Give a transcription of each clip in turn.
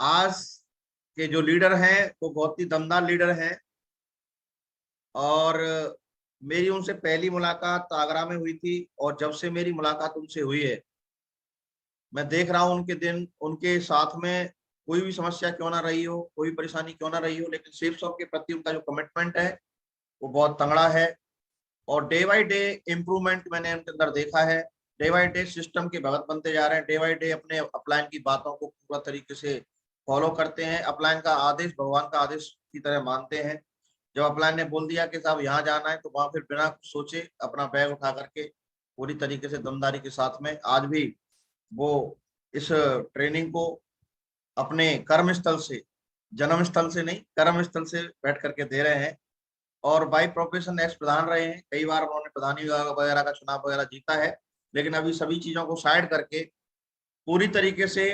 आज के जो लीडर हैं वो बहुत ही दमदार लीडर हैं और मेरी उनसे पहली मुलाकात आगरा में हुई थी और जब से मेरी मुलाकात उनसे हुई है मैं देख रहा हूँ उनके दिन उनके साथ में कोई भी समस्या क्यों ना रही हो, कोई परेशानी क्यों ना रही हो, लेकिन सेफ शॉप के प्रति उनका जो कमिटमेंट है वो बहुत तगड़ा है और डे बाय डे इम्प्रूवमेंट मैंने उनके अंदर देखा है। डे बाय डे सिस्टम के भगत बनते जा रहे हैं, डे बाय डे अपने अपलाइन की बातों को पूरा तरीके से फॉलो करते हैं, अपलाइन का आदेश भगवान का आदेश की तरह मानते हैं। जब अपलाइन ने बोल दिया कि साहब यहाँ जाना है तो वहां फिर बिना कुछ सोचे अपना बैग उठा करके पूरी तरीके से दमदारी के साथ में आज भी वो इस ट्रेनिंग को अपने कर्म स्थल से, जन्म स्थल से नहीं कर्म स्थल से बैठ करके दे रहे हैं और बाई प्रोफेशन एक्स प्रधान रहे हैं। कई बार उन्होंने प्रधानी वगैरह का चुनाव वगैरह जीता है, लेकिन अभी सभी चीजों को साइड करके पूरी तरीके से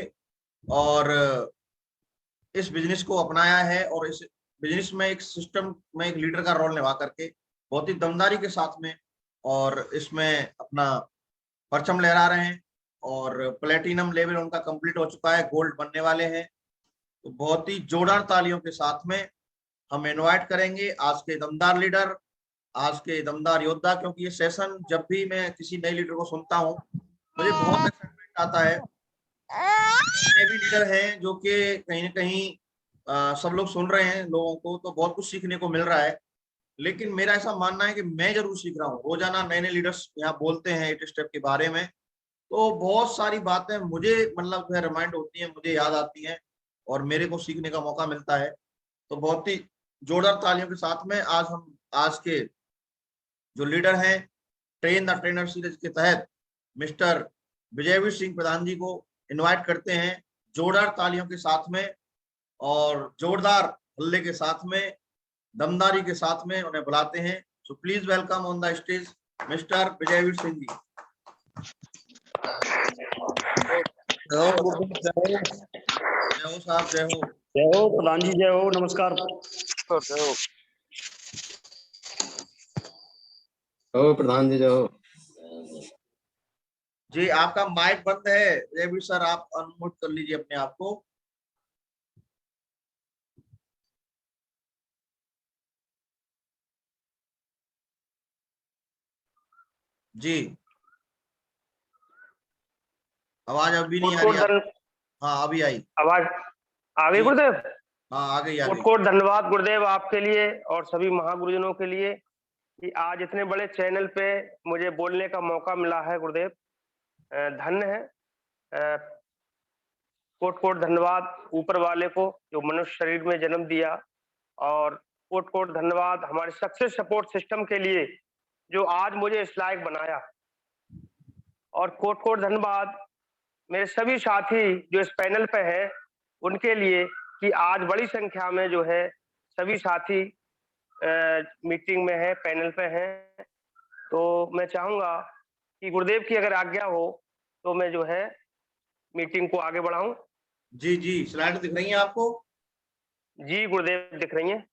और इस बिजनेस को अपनाया है और इस बिजनेस में एक सिस्टम में एक लीडर का रोल निभा करके बहुत ही दमदारी के साथ में और इसमें अपना परचम लहरा रहे हैं और प्लेटिनम लेवल उनका कंप्लीट हो चुका है, गोल्ड बनने वाले हैं। तो बहुत ही जोरदार तालियों के साथ में हम इनवाइट करेंगे आज के दमदार लीडर, आज के दमदार योद्धा, क्योंकि ये सेशन जब भी मैं किसी नए लीडर को सुनता हूँ मुझे बहुत एक्साइटमेंट आता है। जितने भी लीडर हैं जो कि कहीं ना कहीं सब लोग सुन रहे हैं लोगों को तो बहुत कुछ सीखने को मिल रहा है, लेकिन मेरा ऐसा मानना है कि मैं जरूर सीख रहा हूँ। रोजाना नए नए लीडर्स यहाँ बोलते हैं 8 स्टेप के बारे में, तो बहुत सारी बातें मुझे मतलब जो है रिमाइंड होती हैं, मुझे याद आती हैं और मेरे को सीखने का मौका मिलता है। तो बहुत ही जोरदार तालियों के साथ में आज हम आज के जो लीडर हैं ट्रेन द ट्रेनर सीरीज के तहत मिस्टर विजयवीर सिंह प्रधान जी को इनवाइट करते हैं जोरदार तालियों के साथ में और जोरदार हल्ले के साथ में, दमदारी के साथ में उन्हें बुलाते हैं। So please welcome on the stage mister Vijayveer Singh ji. जय हो साहब, जय हो। जय हो प्रधान जी, जय हो, नमस्कार। जय हो प्रधान जी, जय हो जी। आपका माइक बंद है विजयवीर सर, आप अनम्यूट कर लीजिए अपने आप को। जी आवाज अभी नहीं आ रही है। हाँ अभी आई आवाज। आ गई गुरुदेव? हाँ आ गई। कोट धन्यवाद गुरुदेव आपके लिए और सभी महागुरुजनों के लिए कि आज इतने बड़े चैनल पे मुझे बोलने का मौका मिला है। गुरुदेव धन्य है। कोट कोट धन्यवाद ऊपर वाले को जो मनुष्य शरीर में जन्म दिया और कोट कोट धन्यवाद हमारे सक्सेस सपोर्ट सिस्टम के लिए जो आज मुझे इस लायक बनाया। और कोट कोट धन्यवाद मेरे सभी साथी जो इस पैनल पे हैं उनके लिए कि आज बड़ी संख्या में जो है सभी साथी मीटिंग में है, पैनल पे हैं। तो मैं चाहूंगा कि गुरुदेव की अगर आज्ञा हो तो मैं जो है मीटिंग को आगे बढ़ाऊं। जी जी, स्लाइड दिख रही है आपको? जी गुरुदेव दिख रही हैं।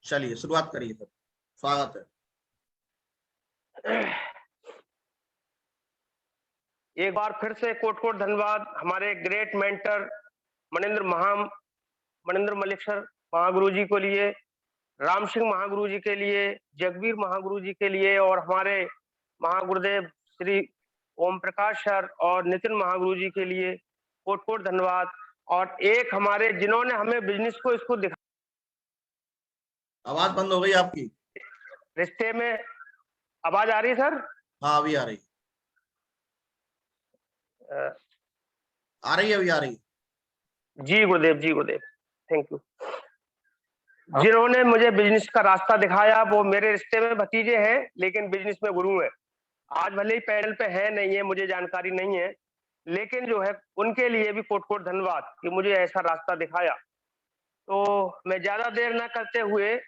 चलिए शुरुआत करिए सर, स्वागत है। एक बार फिर से कोट कोट धन्यवाद हमारे great mentor Manindra Malik sir Mahaguru ji को लिए, राम सिंह महागुरु जी के लिए, जगबीर महागुरु जी के लिए और हमारे महागुरुदेव श्री ओम प्रकाश सर और नितिन महागुरु जी के लिए कोट कोट धन्यवाद। और एक हमारे जिन्होंने हमें बिजनेस को इसको दिखा। आवाज बंद हो गई आपकी। रिश्ते में आवाज आ रही है सर? हाँ अभी आ रही है, अभी आ रही है। जी गुरुदेव, जी गुरुदेव, थैंक यू। जिन्होंने मुझे बिजनेस का रास्ता दिखाया वो मेरे रिश्ते में भतीजे हैं लेकिन बिजनेस में गुरु हैं। आज भले ही पैनल पे है नहीं है, मुझे जानकारी नहीं है, लेकिन जो है उनके लिए भी कोट कोट धन्यवाद कि मुझे ऐसा रास्ता दिखाया। तो मैं ज्यादा देर ना करते हुए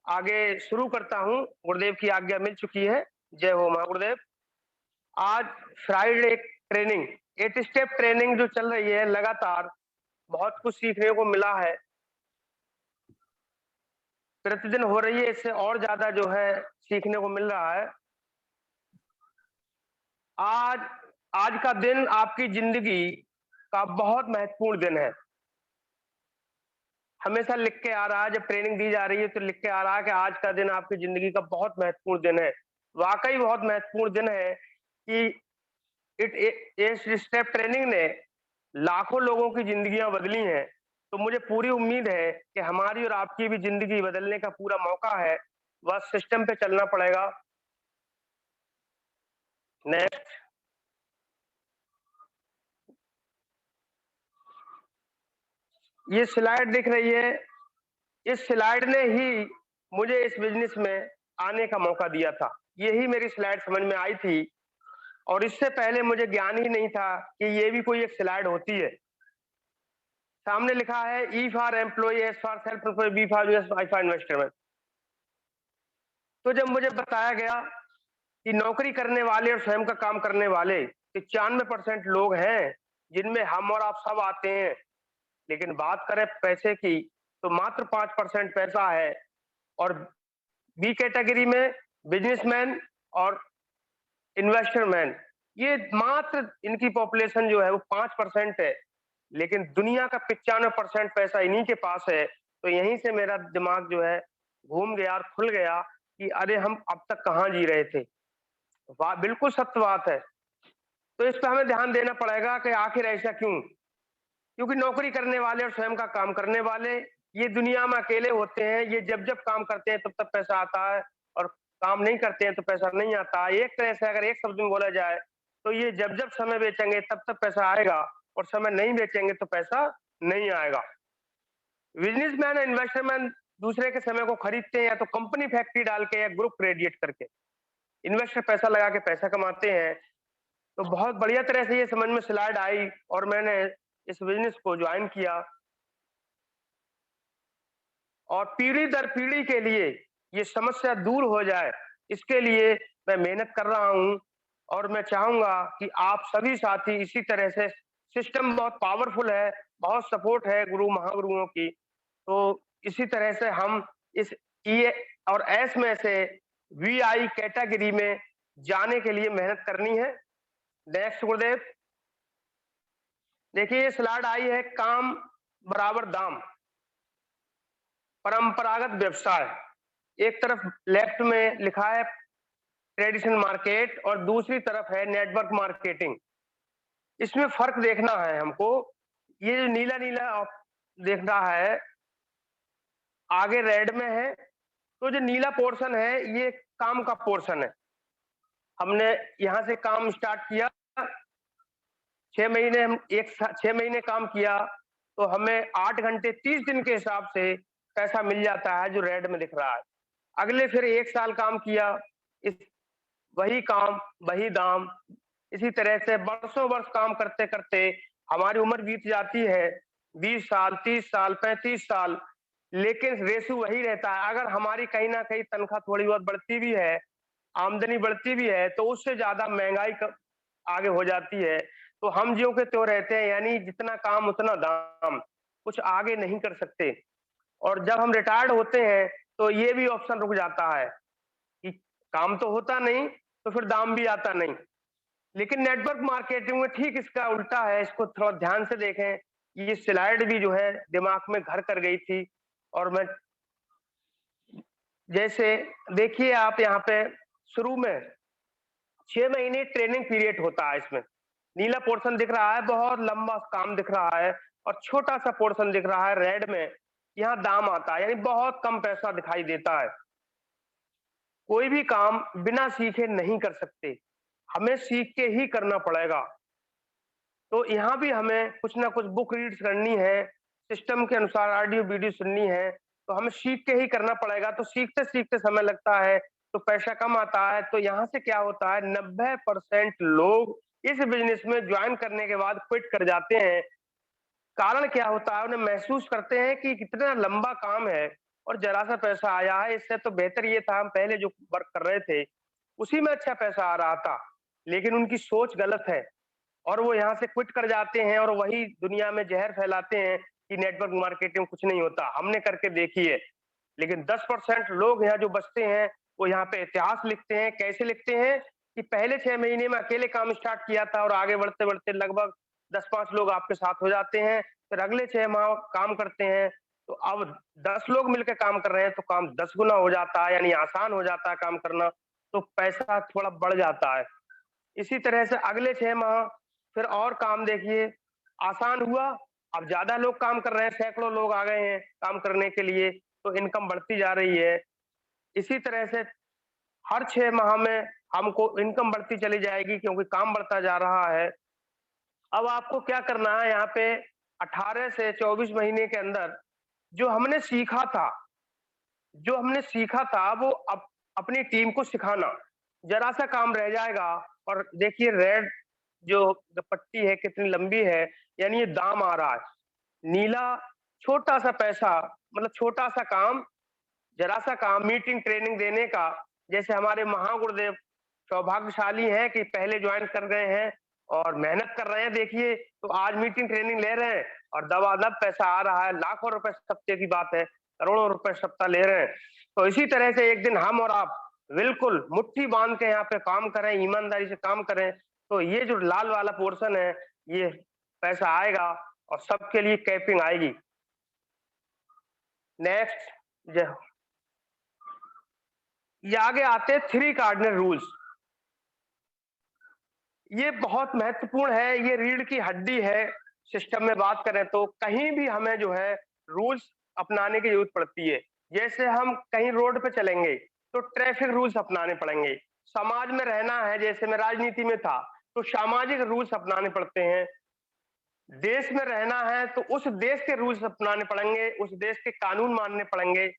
आगे शुरू करता हूँ। गुरुदेव की आज्ञा मिल चुकी है। जय हो महागुरुदेव। आज फ्राइडे ट्रेनिंग 8 स्टेप ट्रेनिंग जो चल रही है लगातार, बहुत कुछ सीखने को मिला है, प्रतिदिन हो रही है, इससे और ज्यादा जो है सीखने को मिल रहा है। आज का दिन आपकी जिंदगी का बहुत महत्वपूर्ण दिन है। हमेशा लिख के आ रहा है, जब ट्रेनिंग दी जा रही है तो लिख के आ रहा है कि आज का दिन आपकी ज़िंदगी का बहुत महत्वपूर्ण दिन है। वाक़ई बहुत महत्वपूर्ण दिन है कि इट ए इस स्टेप ट्रेनिंग ने लाखों लोगों की ज़िंदगियाँ बदली हैं। तो मुझे पूरी उम्मीद है कि हमारी और आपकी भी ज़िंदगी बदलने का पूरा मौका है। बस सिस्टम पे चलना पड़ेगा। नेक्स्ट। ये स्लाइड दिख रही है, इस स्लाइड ने ही मुझे इस बिज़नेस में आने का मौका दिया था। यही मेरी स्लाइड समझ में आई थी और इससे पहले मुझे ज्ञान ही नहीं था कि ये भी कोई एक स्लाइड होती है। सामने लिखा है E for employee, S for self employ, B for business, I for investor. तो जब मुझे बताया गया कि नौकरी करने वाले और स्वयं का काम करने वाले 95% लोग हैं, जिनमें हम और आप सब आते हैं। लेकिन बात करें पैसे की, तो मात्र 5% पैसा है और बी कैटेगरी में बिजनेसमैन और इन्वेस्टरमैन, ये मात्र इनकी पॉपुलेशन जो है वो 5% है। लेकिन दुनिया का 95% पैसा इन्हीं के पास है। तो यहीं से मेरा दिमाग जो है घूम गया और खुल गया कि अरे हम अब तक कहाँ जी रहे थे। वाह! बिल्कुल सत्य बात है। तो इस पे हमें ध्यान देना पड़ेगा कि आखिर ऐसा क्यों? क्योंकि नौकरी करने वाले और स्वयं का काम करने वाले, ये दुनिया में अकेले होते हैं। ये जब-जब काम करते हैं तब-तब पैसा आता है और काम नहीं करते हैं तो पैसा नहीं आता। एक तरह से अगर एक शब्द में बोला जाए, तो ये जब-जब समय बेचेंगे तब-तब पैसा आएगा और समय नहीं बेचेंगे तो पैसा नहीं आएगा। बिज़नेसमैन और इन्वेस्टरमैन दूसरे के समय को खरीदते हैं या तो कंपनी फैक्ट्री डाल के या ग्रुप क्रिएट करके। इन्वेस्टर पैसा लगा के पैसा कमाते हैं। तो बहुत बढ़िया तरह से ये समझ में स्लाइड आई और मैंने इस बिज़नेस को जॉइन किया और पीढ़ी दर पीढ़ी के लिए ये समस्या दूर हो जाए, इसके लिए मैं मेहनत कर रहा हूँ और मैं चाहूँगा कि आप सभी साथी इसी तरह से सिस्टम बहुत पावरफुल है, बहुत सपोर्ट है गुरु महागुरुओं की। तो इसी तरह से हम इस ई और एस में से वीआई कैटेगरी में जाने के लिए मेहनत करनी है। नेक्स्ट गुरुदेव। देखिए ये स्लाइड आई है काम बराबर दाम, परंपरागत व्यवसाय। एक तरफ लेफ्ट में लिखा है ट्रेडिशनल मार्केट और दूसरी तरफ है नेटवर्क मार्केटिंग। इसमें फर्क देखना है हमको। ये जो नीला-नीला देख रहा है, आगे रेड में है, तो जो नीला पोर्शन है ये काम का पोर्शन है। हमने यहाँ से काम स्टार्ट किया, 6 महीने हम 6 महीने काम किया, तो हमें 8 घंटे 30 दिन के हिसाब से पैसा मिल जाता है जो रेड में दिख रहा है। अगले फिर 1 साल काम किया, इस वही काम, वही दाम, इसी तरह से बरसों-वर्ष काम करते-करते हमारी उम्र बीत जाती है, 20 साल, 30 साल, 35 साल, लेकिन रेश्यो वही रहता है। अगर हमारी कहीं न कहीं तनख्वाह थोड़ी बहुत बढ़ती भी है, आमदनी बढ़ती भी है, तो उससे ज़्यादा महँगाई क आगे हो जाती है। तो हम ज्यों के त्यों रहते हैं, यानी जितना काम उतना दाम, कुछ आगे नहीं कर सकते। और जब हम रिटायर्ड होते हैं, तो ये भी ऑप्शन रुक जाता है कि काम तो होता नहीं, तो फिर दाम भी आता नहीं। लेकिन नेटवर्क मार्केटिंग में ठीक इसका उल्टा है, इसको थोड़ा ध्यान से देखें। ये स्लाइड भी जो है दिमाग में घर कर गई थी और मैं जैसे देखिए आप यहाँ पे शुरू में 6 महीने ट्रेनिंग पीरियड होता है इसमें। नीला पोर्शन दिख रहा है, बहुत लंबा काम दिख रहा है और छोटा-सा पोर्शन दिख रहा है रेड में, यहाँ दाम आता है, यानी बहुत कम पैसा दिखाई देता है। कोई भी काम बिना सीखे नहीं कर सकते, हमें सीख के ही करना पड़ेगा। तो यहाँ भी हमें कुछ ना कुछ बुक रीड्स करनी है, सिस्टम के अनुसार ऑडियो-वीडियो सुननी है, तो हमें सीख के ही करना पड़ेगा। तो सीखते-सीखते समय लगता है, तो पैसा कम आता है। तो यहाँ से क्या होता है 90% लोग इस बिज़नेस में जॉइन करने के बाद क्विट कर जाते हैं। कारण क्या होता है, उन्हें महसूस करते हैं कि कितना लंबा काम है और ज़रा-सा पैसा आया है, इससे तो बेहतर ये था हम पहले जो वर्क कर रहे थे, उसी में अच्छा पैसा आ रहा था। लेकिन उनकी सोच गलत है। और वो यहाँ से क्विट कर जाते हैं और वही दुनिया में ज़हर फैलाते हैं कि नेटवर्क मार्केटिंग कुछ नहीं होता, हमने करके देखी है। लेकिन 10% लोग यहाँ जो बचते हैं, वो यहाँ पे इतिहास लिखते हैं। कैसे लिखते हैं कि पहले 6 महीने में अकेले काम स्टार्ट किया था और आगे बढ़ते-बढ़ते लगभग 10-5 लोग आपके साथ हो जाते हैं। फिर अगले 6 माह काम करते हैं, तो अब 10 लोग मिलकर काम कर रहे हैं तो काम 10 गुना हो जाता है, यानी आसान हो जाता है काम करना, तो पैसा थोड़ा बढ़ जाता है। इसी तरह से अगले 6 माह फिर और काम देखिए, आसान हुआ, अब ज़्यादा लोग काम कर रहे हैं, सैकड़ों लोग आ गए हैं काम करने के लिए, तो इनकम बढ़ती जा रही है। इसी तरह से हर 6 माह में हमको इनकम बढ़ती चली जाएगी क्योंकि काम बढ़ता जा रहा है। अब आपको क्या करना है यहाँ पे 18 से 24 महीने के अंदर जो हमने सीखा था वो अपनी टीम को सिखाना। ज़रा-सा काम रह जाएगा और देखिए रेड जो पट्टी है कितनी लंबी है, यानी ये दाम आ रहा है। नीला छोटा-सा पैसा मतलब छोटा-सा काम, ज़रा-सा काम मीटिंग ट्रेनिंग देने का, जैसे हमारे महागुरुदेव सौभाग्यशाली हैं कि पहले जॉइन कर गए हैं और मेहनत कर रहे हैं देखिए, तो आज मीटिंग ट्रेनिंग ले रहे हैं और दबादब पैसा आ रहा है, लाखों रुपए सप्ते की बात है, करोड़ों रुपए सप्ताह ले रहे हैं। तो इसी तरह से एक दिन हम और आप बिल्कुल मुट्ठी बाँध के यहाँ पे काम करें, ईमानदारी से काम करें, तो ये जो लाल वाला पोर्शन है, ये पैसा आएगा और सबके लिए कैपिंग आएगी। नेक्स्ट ज ये आगे आते हैं 3 कार्डिनल रूल्स। ये बहुत महत्वपूर्ण है, ये रीढ़ की हड्डी है, सिस्टम में बात करें तो कहीं भी हमें जो है रूल्स अपनाने की ज़रूरत पड़ती है। जैसे हम कहीं रोड पे चलेंगे, तो ट्रैफिक रूल्स अपनाने पड़ेंगे। समाज में रहना है, जैसे मैं राजनीति में था, तो सामाजिक रूल्स अपनाने पड़ते हैं। देश में रहना है, तो उस देश के रूल्स अपनाने पड़ेंगे, उस देश के कानून मानने पड़ेंगे।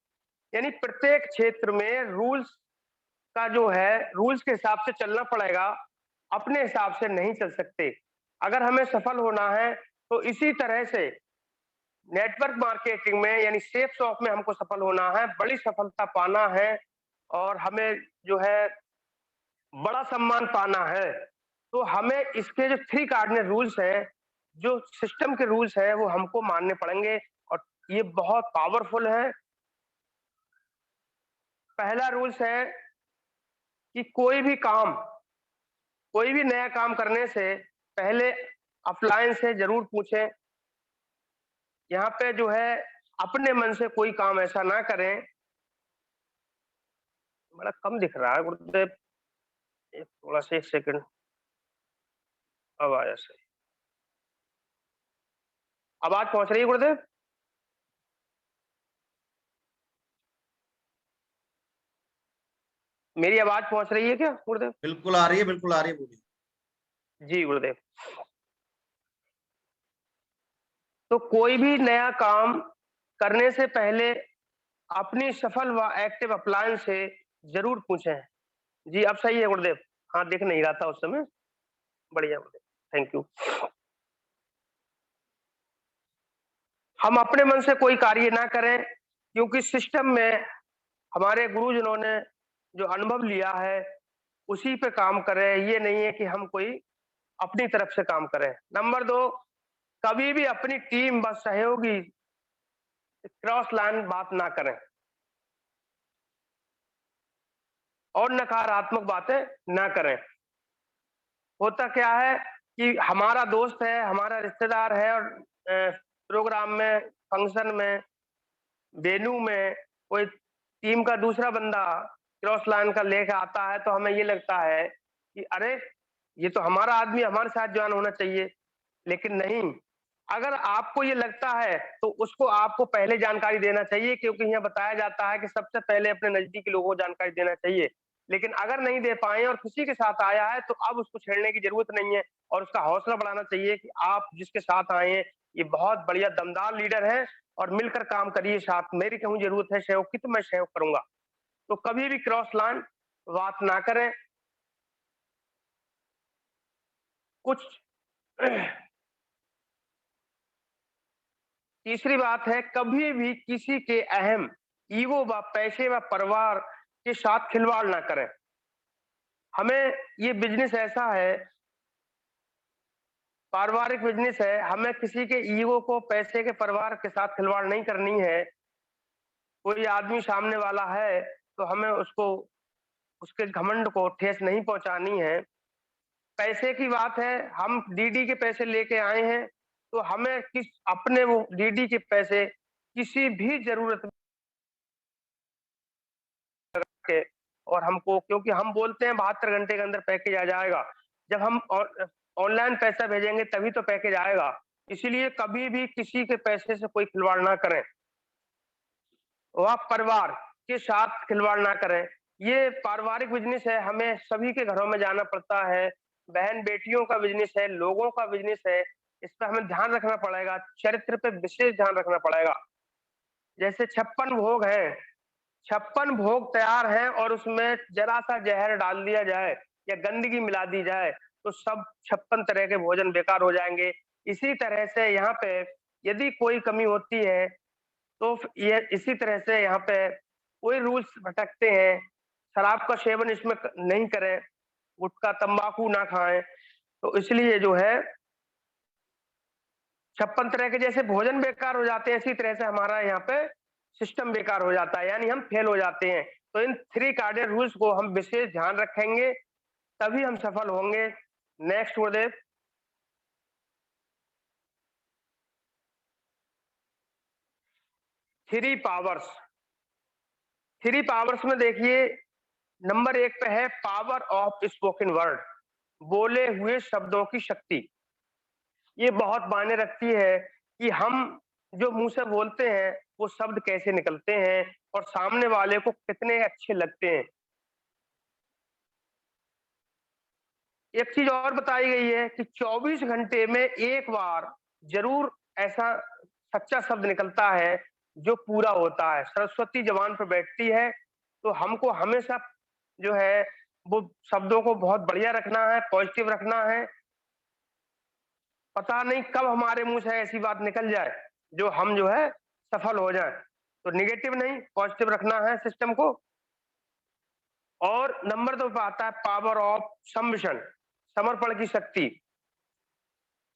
यानी प्रत्येक क्षेत्र में रूल्स का जो है, रूल्स के हिसाब से चलना पड़ेगा, अपने हिसाब से नहीं चल सकते। अगर हमें सफल होना है, तो इसी तरह से नेटवर्क मार्केटिंग में यानी सेफ शॉप में हमको सफल होना है, बड़ी सफलता पाना है और हमें जो है बड़ा सम्मान पाना है, तो हमें इसके जो 3 कार्डिनल रूल्स हैं, जो सिस्टम के रूल्स हैं, वो हमको मानने पड़ेंगे और ये बहुत पावरफुल है। पहला रूल्स है कि कोई भी नया काम करने से पहले ऑफलाइन से ज़रूर पूछें। यहाँ पे जो है अपने मन से कोई काम ऐसा ना करें। बड़ा कम दिख रहा है गुरुदेव, एक थोड़ा-सा 1 सेकंड, अब आया सही। आवाज़ पहुँच रही है गुरुदेव? मेरी आवाज़ पहुँच रही है क्या गुरुदेव? बिल्कुल आ रही है, बिल्कुल आ रही है, बोलिए। जी गुरुदेव। तो कोई भी नया काम करने से पहले अपनी सफल व एक्टिव अपलायंस से ज़रूर पूछें। जी, अब सही है गुरुदेव। हाँ, दिख नहीं रहा था उस समय। बढ़िया गुरुदेव, थैंक यू। हम अपने मन से कोई कार्य ना करें, क्योंकि सिस्टम में हमारे गुरुजनों ने जो अनुभव लिया है, उसी पे काम करें। ये नहीं है कि हम कोई अपनी तरफ से काम करें। नंबर 2, कभी भी अपनी टीम व सहयोगी क्रॉस लाइन बात ना करें और नकारात्मक बातें ना करें। होता क्या है कि हमारा दोस्त है, हमारा रिश्तेदार है और प्रोग्राम में, फंक्शन में, वेन्यू में कोई टीम का दूसरा बंदा क्रॉस लाइन का लेके आता है, तो हमें ये लगता है कि अरे! ये तो हमारा आदमी हमारे साथ जॉइन होना चाहिए। लेकिन नहीं, अगर आपको ये लगता है, तो उसको आपको पहले जानकारी देना चाहिए, क्योंकि यहाँ बताया जाता है कि सबसे पहले अपने नज़दीकी लोगों को जानकारी देना चाहिए। लेकिन अगर नहीं दे पाए और किसी के साथ आया है, तो अब उसको छेड़ने की ज़रूरत नहीं है और उसका हौसला बढ़ाना चाहिए कि आप जिसके साथ आए हैं, ये बहुत बढ़िया दमदार लीडर है और मिलकर काम करिए साथ। मेरी कहूँ ज़रूरत है सहयोग की, तो मैं सहयोग करूँगा। तो कभी भी क्रॉस लाइन बात ना करें। कुछ तीसरी बात है, कभी भी किसी के अहम, ईगो व पैसे व परिवार के साथ खिलवाड़ ना करें। हमें ये बिज़नेस ऐसा है, पारिवारिक बिज़नेस है, हमें किसी के ईगो को, पैसे के, परिवार के साथ खिलवाड़ नहीं करनी है। कोई आदमी सामने वाला है, तो हमें उसके घमंड को ठेस नहीं पहुँचानी है। पैसे की बात है, हम डीडी के पैसे लेके आए हैं, तो हमें अपने वो डीडी के पैसे किसी भी जरूरत के, और हमको, क्योंकि हम बोलते हैं 72 घंटे के अंदर पैकेज आ जाएगा, जब हम ऑनलाइन पैसा भेजेंगे तभी तो पैकेज आएगा। इसीलिए कभी भी किसी के पैसे से कोई खिलवाड़ ना करें, वह परिवार के साथ खिलवाड़ ना करें। ये पारिवारिक बिजनेस है, हमें सभी के घरों में जाना पड़ता है, बहन बेटियों का बिजनेस है, लोगों का बिजनेस है, इस पर हमें ध्यान रखना पड़ेगा, चरित्र पे विशेष ध्यान रखना पड़ेगा। जैसे 56 भोग हैं, 56 भोग तैयार हैं और उसमें जरा सा जहर डाल दिया जाए या गंदगी मिला दी जाए तो सब 56 तरह के भोजन बेकार हो जाएंगे। इसी तरह से यहाँ पे यदि कोई कमी होती है तो ये इसी तरह से यहाँ पे कोई रूल्स भटकते हैं, शराब का सेवन इसमें नहीं करें, गुटखा तंबाकू ना खाएं, तो इसलिए जो है 56 तरह के जैसे भोजन बेकार हो जाते हैं, इसी तरह से हमारा यहाँ पे सिस्टम बेकार हो जाता है, यानी हम फेल हो जाते हैं। तो इन 3 कार्डियल रूल्स को हम विशेष ध्यान रखेंगे, तभी हम सफल होंगे। नेक्स्ट गुरुदेव। 3 पावर्स। 3 पावर्स में देखिए, नंबर 1 पे है पावर ऑफ स्पोकन वर्ड, बोले हुए शब्दों की शक्ति। ये बहुत मायने रखती है कि हम जो मुंह से बोलते हैं वो शब्द कैसे निकलते हैं और सामने वाले को कितने अच्छे लगते हैं। एक चीज और बताई गई है कि 24 घंटे में एक बार जरूर ऐसा सच्चा शब्द निकलता है जो पूरा होता है। सरस्वती जबान पर बैठती है, तो हमको हमेशा जो है वो शब्दों को बहुत बढ़िया रखना है, पॉजिटिव रखना है। पता नहीं कब हमारे मुंह से ऐसी बात निकल जाए जो हम जो है सफल हो जाए। तो निगेटिव नहीं, पॉजिटिव रखना है सिस्टम को। और नंबर 2 पे आता है पावर ऑफ सबमिशन, समर्पण की शक्ति।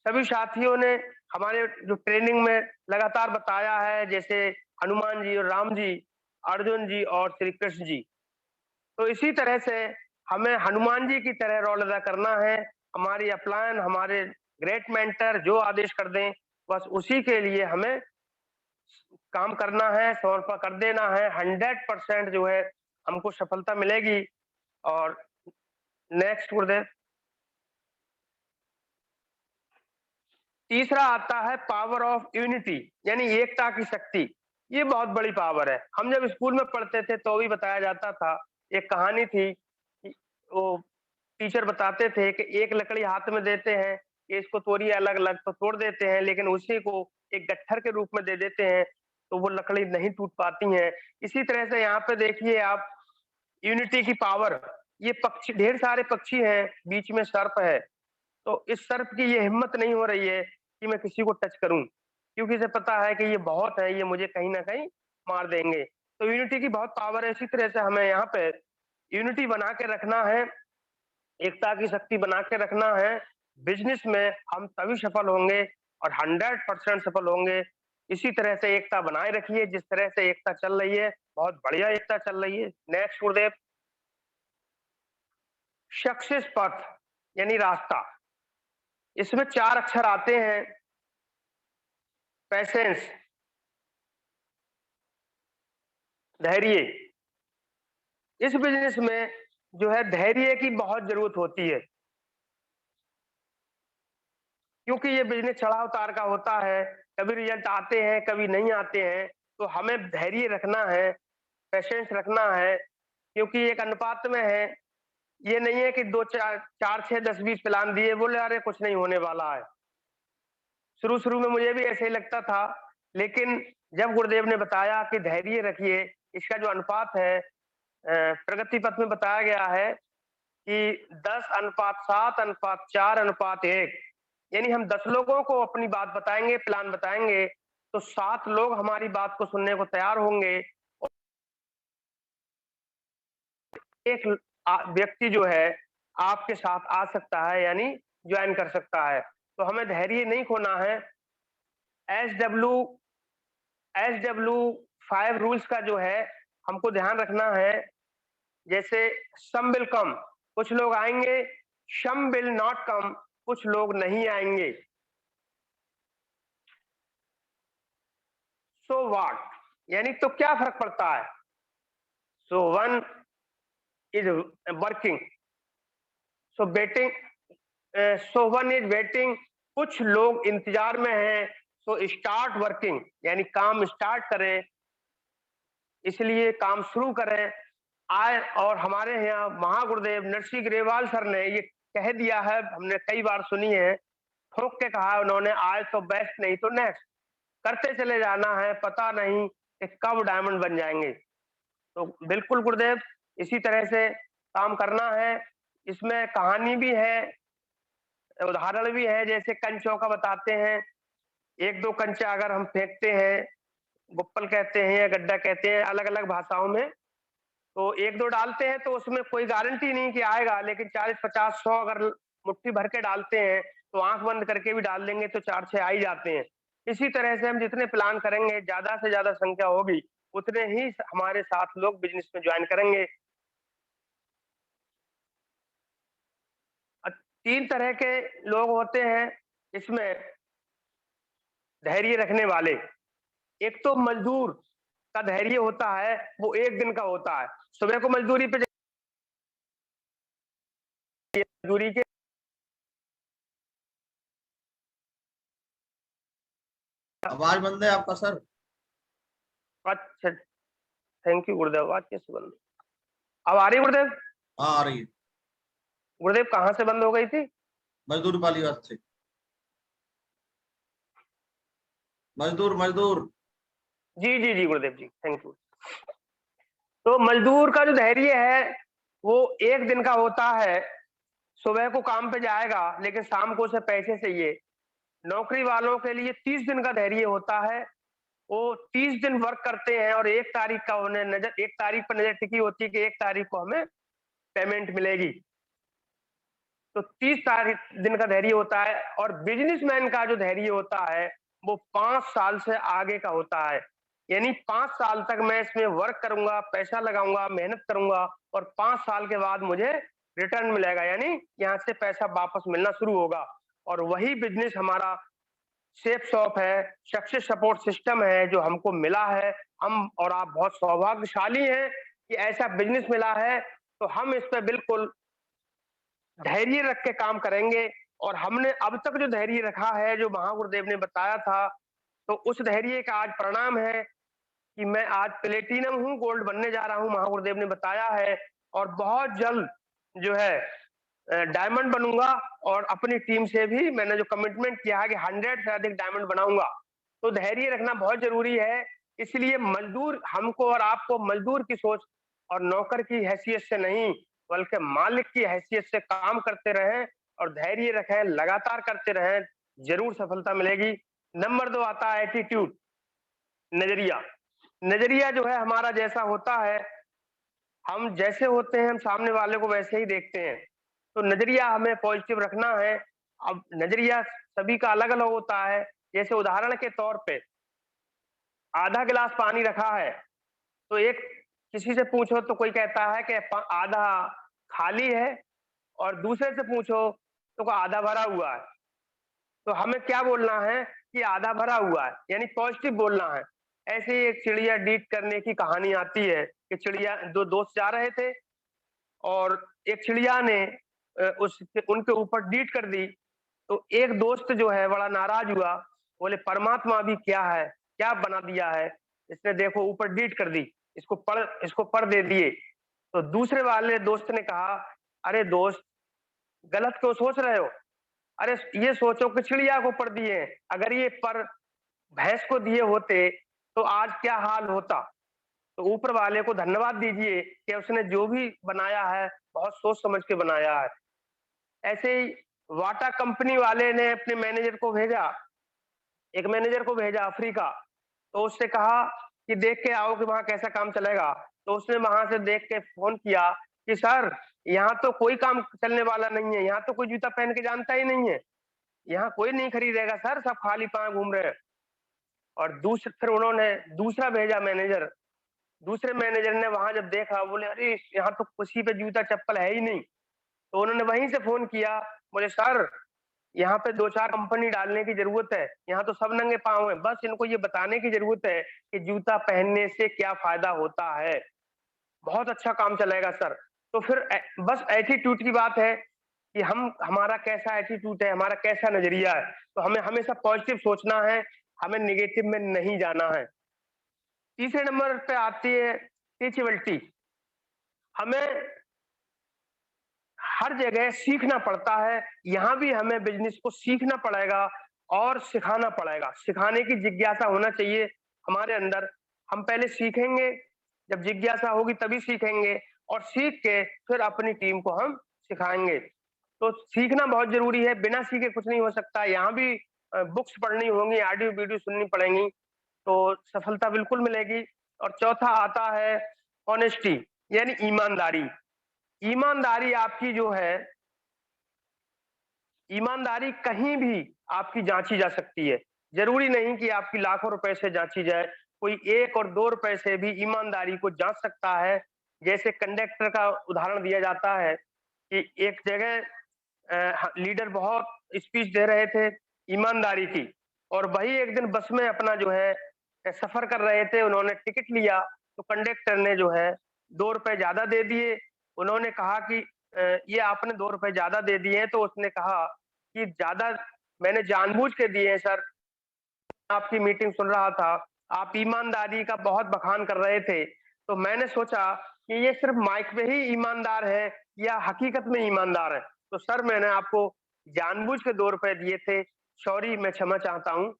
सभी साथियों ने हमारे जो ट्रेनिंग में लगातार बताया है, जैसे हनुमान जी और राम जी, अर्जुन जी और श्री कृष्ण जी। तो इसी तरह से हमें हनुमान जी की तरह रोल अदा करना है। हमारी अपलायन, हमारे ग्रेट मेंटर जो आदेश कर दें, बस उसी के लिए हमें काम करना है, समर्पण कर देना है। 100% जो है हमको सफलता मिलेगी। और नेक्स्ट गुरुदेव। तीसरा आता है पावर ऑफ यूनिटी, यानी एकता की शक्ति। ये बहुत बड़ी पावर है। हम जब स्कूल में पढ़ते थे तो भी बताया जाता था, एक कहानी थी कि वो टीचर बताते थे कि एक लकड़ी हाथ में देते हैं कि इसको तोड़िए अलग अलग, तो तोड़ देते हैं, लेकिन उसी को एक गट्ठर के रूप में दे देते हैं तो वो लकड़ी नहीं टूट पाती है। इसी तरह से यहाँ पे देखिए आप, यूनिटी की पावर। ये पक्षी, ढेर सारे पक्षी हैं, बीच में सर्प है, तो इस सर्प की ये हिम्मत नहीं हो रही है कि मैं किसी को टच करूं, क्योंकि इसे पता है कि ये बहुत है, ये मुझे कहीं ना कहीं मार देंगे। तो यूनिटी की बहुत पावर है। इसी तरह से हमें यहाँ पे यूनिटी बना के रखना है, एकता की शक्ति बना के रखना है। बिजनेस में हम तभी सफल होंगे और 100% सफल होंगे। इसी तरह से एकता बनाए रखिए, जिस तरह से एकता चल रही है, बहुत बढ़िया एकता चल रही है। नेक्स्ट गुरुदेव। सक्सेस पथ यानी रास्ता, इसमें 4 अक्षर आते हैं, पैशंस, धैर्य। इस बिजनेस में जो है धैर्य की बहुत जरूरत होती है, क्योंकि ये बिजनेस चढ़ाव उतार का होता है। कभी रिजल्ट आते हैं, कभी नहीं आते हैं, तो हमें धैर्य रखना है, पेशेंस रखना है, क्योंकि एक अनुपात में है। ये नहीं है कि 2 4 4 6 10 20 प्लान दिए, बोले अरे कुछ नहीं होने वाला है। शुरू में मुझे भी ऐसे ही लगता था, लेकिन जब गुरुदेव ने बताया कि धैर्य रखिए, इसका जो अनुपात है प्रगति पथ में बताया गया है कि 10:7:4:1, यानी हम 10 लोगों को अपनी बात बताएंगे, प्लान बताएंगे, तो 7 लोग हमारी बात को सुनने को तैयार होंगे। एक व्यक्ति जो है आपके साथ आ सकता है, यानी ज्वाइन कर सकता है। तो हमें धैर्य नहीं खोना है। एस डब्ल्यू 5 रूल्स का जो है हमको ध्यान रखना है। जैसे सम विल कम, कुछ लोग आएंगे, सम विल नॉट कम, कुछ लोग नहीं आएंगे। सो व्हाट, यानी तो क्या फर्क पड़ता है। So one is working, so waiting, so one is waiting, कुछ लोग इंतजार में हैं। सो स्टार्ट वर्किंग, यानी काम स्टार्ट करें, इसलिए काम शुरू करें। आए, और हमारे यहाँ महागुरुदेव नरसिंह ग्रेवाल सर ने ये कह दिया है, हमने कई बार सुनी है, ठोक के कहा है उन्होंने, आज तो बेस्ट नहीं तो नेक्स्ट, करते चले जाना है, पता नहीं कि कब डायमंड बन जाएंगे। तो बिल्कुल गुरुदेव, इसी तरह से काम करना है। इसमें कहानी भी है, उदाहरण भी है, जैसे कंचों का बताते हैं। एक दो कंचा अगर हम फेंकते हैं, गुप्पल कहते हैं या गड्ढा कहते हैं अलग अलग भाषाओं में, तो एक दो डालते हैं तो उसमें कोई गारंटी नहीं कि आएगा, लेकिन 40-50-100 अगर मुट्ठी भर के डालते हैं तो आंख बंद करके भी डाल देंगे तो 4-6 आ ही जाते हैं। इसी तरह से हम जितने प्लान करेंगे, ज्यादा से ज्यादा संख्या होगी, उतने ही हमारे साथ लोग बिजनेस में ज्वाइन करेंगे। 3 तरह के लोग होते हैं इसमें धैर्य रखने वाले। एक तो मजदूर का धैर्य होता है, वो 1 दिन का होता है। सुबह को मजदूरी पे मजदूरी के आवाज बंद है आपका सर। अच्छा, थैंक यू गुरुदेव। बात कैसे बंद, अब आ रही गुरुदेव? हाँ आ रही है। गुरुदेव कहाँ से बंद हो गई थी? मजदूर वाली बात से। मजदूर मजदूर। जी जी जी गुरुदेव जी, थैंक यू। तो मजदूर का जो धैर्य है वो 1 दिन का होता है। सुबह को काम पे जाएगा लेकिन शाम को उसे पैसे चाहिए। नौकरी वालों के लिए 30 दिन का धैर्य होता है। वो 30 दिन वर्क करते हैं और 1 तारीख का उन्हें नजर, 1 तारीख पर नजर टिकी होती है कि 1 तारीख को हमें पेमेंट मिलेगी। तो 30 तारीख दिन का धैर्य होता है। और बिजनेसमैन का जो धैर्य होता है वो 5 साल से आगे का होता है। यानी 5 साल तक मैं इसमें वर्क करूंगा, पैसा लगाऊंगा, मेहनत करूंगा और 5 साल के बाद मुझे रिटर्न मिलेगा, यानी यहाँ से पैसा वापस मिलना शुरू होगा। और वही बिजनेस हमारा सेफ शॉप है, सक्सेस सपोर्ट सिस्टम है जो हमको मिला है। हम और आप बहुत सौभाग्यशाली हैं कि ऐसा बिजनेस मिला है। तो हम इस पे बिल्कुल धैर्य रख के काम करेंगे। और हमने अब तक जो धैर्य रखा है, जो महागुरुदेव ने बताया था, तो उस धैर्य का आज परिणाम है कि मैं आज प्लेटिनम हूँ, गोल्ड बनने जा रहा हूँ, महागुरुदेव ने बताया है। और बहुत जल्द जो है डायमंड बनूंगा। और अपनी टीम से भी मैंने जो कमिटमेंट किया है कि 100 से अधिक डायमंड बनाऊंगा। तो धैर्य रखना बहुत जरूरी है। इसलिए मजदूर, हमको और आपको मजदूर की सोच और नौकर की हैसियत से नहीं, बल्कि मालिक की हैसियत से काम करते रहें और धैर्य रखें, लगातार करते रहें, जरूर सफलता मिलेगी। नंबर 2 आता है एटीट्यूड, नजरिया। नजरिया जो है हमारा जैसा होता है, हम जैसे होते हैं हम सामने वाले को वैसे ही देखते हैं। तो नजरिया हमें पॉजिटिव रखना है। अब नजरिया सभी का अलग अलग होता है। जैसे उदाहरण के तौर पे आधा गिलास पानी रखा है, तो एक किसी से पूछो तो कोई कहता है कि आधा खाली है, और दूसरे से पूछो तो आधा भरा हुआ है। तो हमें क्या बोलना है कि आधा भरा हुआ है, यानी पॉजिटिव बोलना है। ऐसे ही एक चिड़िया डीट करने की कहानी आती है कि चिड़िया, 2 दोस्त जा रहे थे और एक चिड़िया ने उस उनके ऊपर डीट कर दी। तो एक दोस्त जो है बड़ा नाराज हुआ, बोले परमात्मा भी क्या है, क्या बना दिया है इसने, देखो ऊपर डीट कर दी, इसको पढ़ दे दिए। तो दूसरे वाले दोस्त ने कहा, अरे दोस्त गलत क्यों सोच रहे हो, अरे ये सोचो कि चिड़िया को पर दिए, अगर ये पर भैंस को दिए होते तो आज क्या हाल होता। तो ऊपर वाले को धन्यवाद दीजिए कि उसने जो भी बनाया है बहुत सोच समझ के बनाया है। ऐसे ही वाटा कंपनी वाले ने अपने मैनेजर को भेजा, एक मैनेजर को भेजा अफ्रीका। तो उससे कहा कि देख के आओ कि वहां कैसा काम चलेगा। तो उसने वहां से देख के फोन किया कि सर यहाँ तो कोई काम चलने वाला नहीं है, यहाँ तो कोई जूता पहन के जानता ही नहीं है, यहाँ कोई नहीं खरीदेगा सर, सब खाली पांव घूम रहे हैं। और दूसरे फिर उन्होंने दूसरा भेजा मैनेजर, दूसरे मैनेजर ने वहां जब देखा, बोले अरे यहाँ तो किसी पे जूता चप्पल है ही नहीं। तो उन्होंने वहीं से फोन किया, बोले सर यहाँ पे 2-4 कंपनी डालने की जरूरत है। यहाँ तो सब नंगे पाँव हैं, बस इनको ये बताने की जरूरत है कि जूता पहनने से क्या फायदा होता है। बहुत अच्छा काम चलेगा सर। तो फिर बस एटीट्यूड की बात है कि हमारा कैसा एटीट्यूड है, हमारा कैसा नजरिया है। तो हमें हमेशा पॉजिटिव सोचना है, हमें नेगेटिव में नहीं जाना है। तीसरे नंबर पे आती है टीचेबिलिटी। हमें हर जगह सीखना पड़ता है, यहाँ भी हमें बिजनेस को सीखना पड़ेगा और सिखाना पड़ेगा। सिखाने की जिज्ञासा होना चाहिए हमारे अंदर। हम पहले सीखेंगे, जब जिज्ञासा होगी तभी सीखेंगे और सीख के फिर अपनी टीम को हम सिखाएंगे। तो सीखना बहुत जरूरी है, बिना सीखे कुछ नहीं हो सकता। यहाँ भी बुक्स पढ़नी होंगी, ऑडियो वीडियो सुननी पड़ेंगी, तो सफलता बिल्कुल मिलेगी। और चौथा आता है ऑनेस्टी, यानी ईमानदारी। ईमानदारी आपकी जो है, ईमानदारी कहीं भी आपकी जांची जा सकती है। जरूरी नहीं कि आपकी लाखों रुपए से जांची जाए, कोई 1 और 2 रुपए से भी ईमानदारी को जांच सकता है। जैसे कंडक्टर का उदाहरण दिया जाता है कि एक जगह लीडर बहुत स्पीच दे रहे थे ईमानदारी की, और वही एक दिन बस में अपना जो है सफर कर रहे थे, उन्होंने टिकट लिया तो कंडक्टर ने जो है 2 रुपए ज्यादा दे दिए। उन्होंने कहा कि ये आपने 2 रुपए ज्यादा दे दिए हैं। तो उसने कहा कि ज्यादा मैंने जानबूझ के दिए हैं सर, आपकी मीटिंग सुन रहा था, आप ईमानदारी का बहुत बखान कर रहे थे, तो मैंने सोचा कि ये सिर्फ माइक पे ही ईमानदार है या हकीकत में ईमानदार है। तो सर मैंने आपको जानबूझ के 2 रुपए दिए थे, सॉरी, मैं क्षमा चाहता हूँ,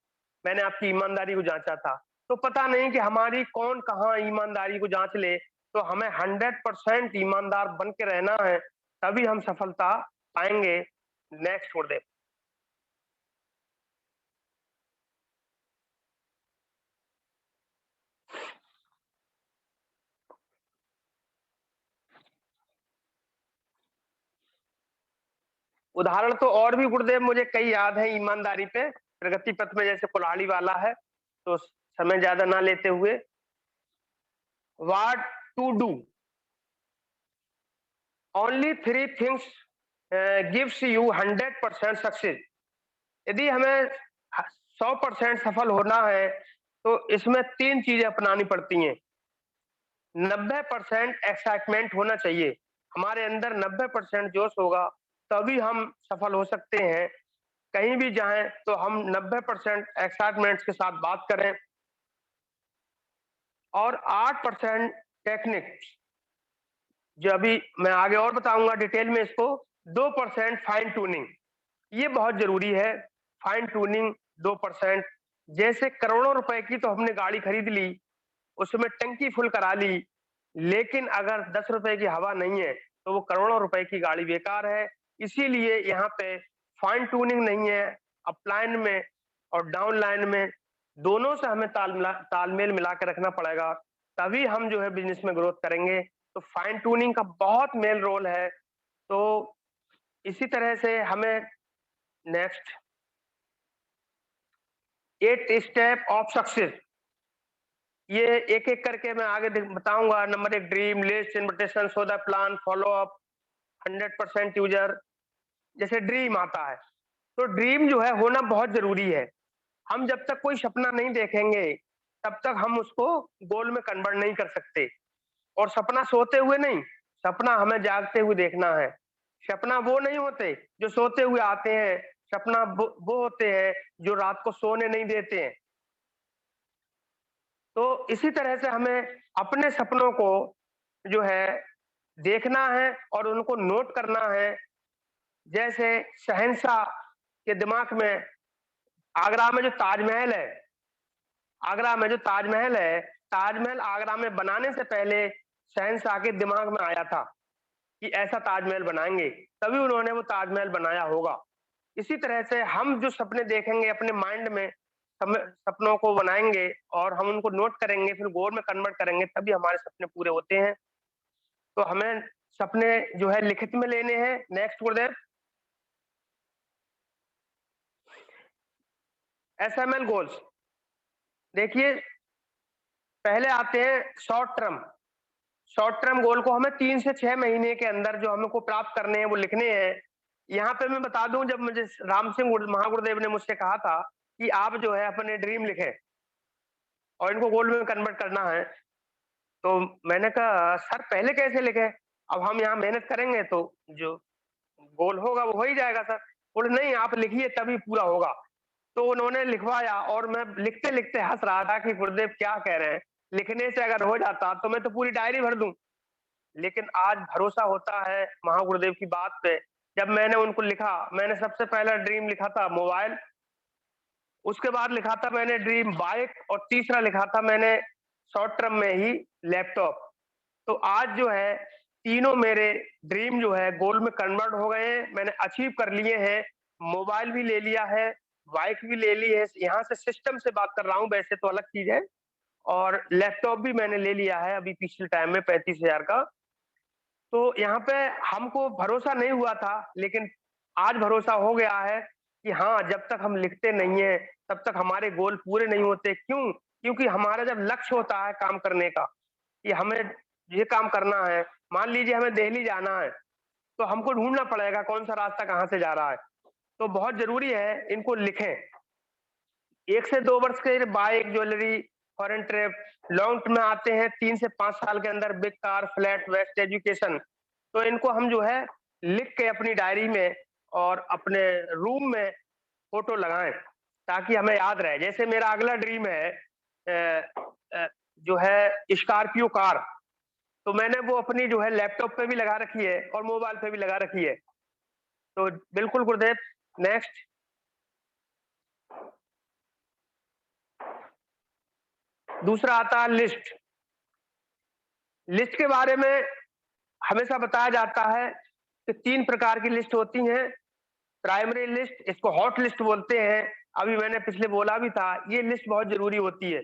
मैंने आपकी ईमानदारी को जांचा था। तो पता नहीं कि हमारी कौन कहाँ ईमानदारी को जांच ले। तो हमें 100% ईमानदार बन के रहना है, तभी हम सफलता पाएंगे। नेक्स्ट गुरुदेव। उदाहरण तो और भी गुरुदेव मुझे कई याद है ईमानदारी पे। प्रगति पथ में जैसे कुल्हाड़ी वाला है, तो समय ज्यादा ना लेते हुए, what to do, only 3 things gives you 100% success. यदि हमें 100% सफल होना है तो इसमें 3 चीजें अपनानी पड़ती हैं। 90% एक्साइटमेंट होना चाहिए, हमारे अंदर 90% जोश होगा तभी हम सफल हो सकते हैं। कहीं भी जाएं तो हम 90% एक्साइटमेंट के साथ बात करें। और 8% टेक्निक, जो अभी मैं आगे और बताऊंगा डिटेल में इसको। 2% फाइन ट्यूनिंग, ये बहुत जरूरी है। Fine tuning 2%। जैसे करोड़ों रुपए की तो हमने गाड़ी खरीद ली, उसमें टंकी फुल करा ली, लेकिन अगर 10 रुपए की हवा नहीं है तो वो करोड़ों रुपए की गाड़ी बेकार है। इसीलिए यहाँ पे फाइन ट्यूनिंग नहीं है। अप लाइन में और डाउन लाइन में दोनों से हमें तालमेल मिला के रखना पड़ेगा, तभी हम जो है बिजनेस में ग्रोथ करेंगे। तो फाइन ट्यूनिंग का बहुत मेन रोल है। तो इसी तरह से हमें नेक्स्ट 8 स्टेप ऑफ सक्सेस, ये एक एक करके मैं आगे बताऊंगा। Number 1, dream list, invitation, so the plan, follow up, 100% user. जैसे ड्रीम आता है, तो ड्रीम जो है होना बहुत जरूरी है। हम जब तक कोई सपना नहीं देखेंगे तब तक हम उसको गोल में कन्वर्ट नहीं कर सकते। और सपना सोते हुए नहीं, सपना हमें जागते हुए देखना है। सपना वो नहीं होते जो सोते हुए आते हैं, सपना वो होते हैं जो रात को सोने नहीं देते हैं। तो इसी तरह से हमें अपने सपनों को जो है देखना है और उनको नोट करना है। जैसे शहंशाह के दिमाग में, आगरा में जो ताजमहल है, आगरा में जो ताजमहल है, ताजमहल आगरा में बनाने से पहले शहंशाह के दिमाग में आया था कि ऐसा ताजमहल बनाएंगे, तभी उन्होंने वो ताजमहल बनाया होगा। इसी तरह से हम जो सपने देखेंगे अपने माइंड में, सपनों को बनाएंगे और हम उनको नोट करेंगे, फिर गोल में कन्वर्ट करेंगे, तभी हमारे सपने पूरे होते हैं। तो हमें सपने जो है लिखित में लेने हैं। नेक्स्ट गुरुदेव। एसएमएल गोल्स, देखिए पहले आते हैं short term. Short term goal को हमें 3 से 6 महीने के अंदर जो हमको प्राप्त करने हैं वो लिखने हैं। यहाँ पे मैं बता दूं, जब मुझे राम सिंह महागुरुदेव ने मुझसे कहा था कि आप जो है अपने ड्रीम लिखें और इनको गोल्ड में कन्वर्ट करना है, तो मैंने कहा सर पहले कैसे लिखे? अब हम यहाँ मेहनत करेंगे तो जो गोल होगा वो हो ही जाएगा सर। बोले नहीं, आप लिखिए तभी पूरा होगा। तो उन्होंने लिखवाया और मैं लिखते-लिखते हँस रहा था कि गुरुदेव क्या कह रहे हैं? लिखने से अगर हो जाता तो मैं तो पूरी डायरी भर दूँ। लेकिन आज भरोसा होता है महागुरुदेव की बात पे। जब मैंने उनको लिखा, मैंने सबसे पहला ड्रीम लिखा था मोबाइल, उसके बाद लिखा था मैंने ड्रीम बाइक और तीसरा लिखा था मैंने शॉर्ट टर्म में ही लैपटॉप। तो आज जो है तीनों मेरे ड्रीम जो है गोल में कन्वर्ट हो गए हैं, मैंने अचीव कर लिए हैं। मोबाइल भी ले लिया है, बाइक भी ले ली है, यहाँ से सिस्टम से बात कर रहा हूँ, वैसे तो अलग चीज़ है। और लैपटॉप भी मैंने ले लिया है अभी पिछले टाइम में 35,000 का। तो यहाँ पे हमको भरोसा नहीं हुआ था, लेकिन आज भरोसा हो गया है कि हाँ, जब तक हम लिखते नहीं हैं, तब तक हमारे गोल पूरे नहीं होते। क्यों? क्योंकि हमारा जब लक्ष्य होता है काम करने का, कि हमें ये काम करना है, मान लीजिए हमें दिल्ली जाना है, तो हमको ढूँढना पड़ेगा कौन-सा रास्ता कहाँ से जा रहा है। तो बहुत ज़रूरी है इनको लिखें। 1 से 2 वर्ष के bike, jewellery, foreign trip, long term में आते हैं 3 से 5 साल के अंदर बिग कार, फ्लैट, वेस्ट, एजुकेशन। तो इनको हम जो है लिख के अपनी डायरी में और अपने रूम में फ़ोटो लगाएँ, ताकि हमें याद रहे। जैसे मेरा अगला ड्रीम है जो है स्कॉर्पियो कार, तो मैंने वो अपनी जो है लैपटॉप पे भी लगा रखी है और मोबाइल पे भी लगा रखी है। तो बिल्कुल गुरुदेव, नेक्स्ट। दूसरा आता है लिस्ट। लिस्ट के बारे में हमेशा बताया जाता है कि 3 प्रकार की लिस्ट होती हैं। प्राइमरी लिस्ट, इसको हॉट लिस्ट बोलते हैं। अभी मैंने पिछले बोला भी था, ये लिस्ट बहुत ज़रूरी होती है।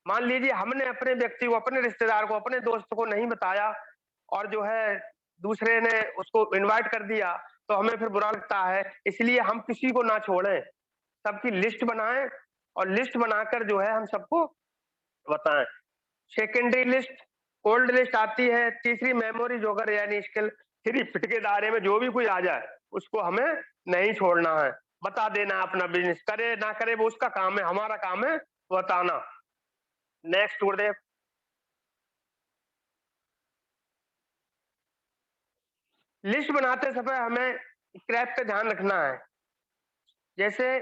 मान लीजिए हमने अपने व्यक्ति को, अपने रिश्तेदार को, अपने दोस्त को नहीं बताया और जो है दूसरे ने उसको इनवाइट कर दिया, तो हमें फिर बुरा लगता है। इसलिए हम किसी को ना छोड़ें, सबकी लिस्ट बनाएँ और लिस्ट बनाकर जो है हम सबको बताएँ। सेकेंडरी लिस्ट, कोल्ड लिस्ट आती है। तीसरी मेमोरी जोकर यानी स्किल, थ्री फिट के दायरे में जो भी कोई आ जाए, उसको हमें नहीं छोड़ना है। बता देना अपना बिज़नेस, करे ना करे वो उसका काम है, हमारा काम है बताना। नेक्स्ट गुरुदेव। लिस्ट बनाते समय हमें स्क्रैप पे ध्यान रखना है। जैसे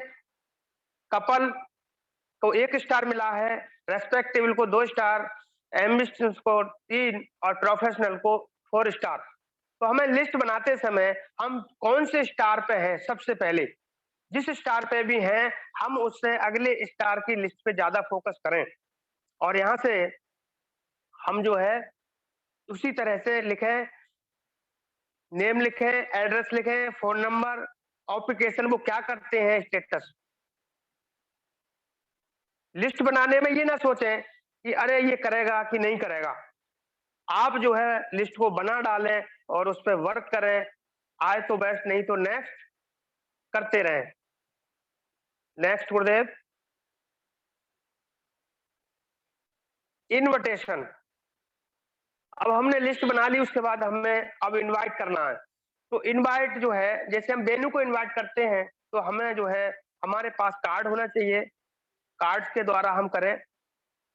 कपल को 1 स्टार मिला है, रेस्पेक्टेबल को 2 स्टार, एम्बिशियस को 3 और प्रोफेशनल को 4 स्टार। तो हमें लिस्ट बनाते समय हम कौन से स्टार पे हैं सबसे पहले, जिस स्टार पे भी हैं, हम उससे अगले स्टार की लिस्ट पे ज़्यादा फ़ोकस करें और यहाँ से हम जो है उसी तरह से लिखें, नेम लिखें, एड्रेस लिखें, फ़ोन नंबर, ऑक्यूपेशन वो क्या करते हैं, स्टेटस। लिस्ट बनाने में ये ना सोचें कि अरे ये करेगा कि नहीं करेगा। आप जो है लिस्ट को बना डालें और उस पे वर्क करें। आए तो बेस्ट, नहीं तो नेक्स्ट करते रहें। नेक्स्ट गुरुदेव। इन्विटेशन। अब हमने लिस्ट बना ली, उसके बाद हमें अब इनवाइट करना है। तो इनवाइट जो है, जैसे हम वेन्यू को इनवाइट करते हैं, तो हमें जो है हमारे पास कार्ड होना चाहिए, कार्ड्स के द्वारा हम करें।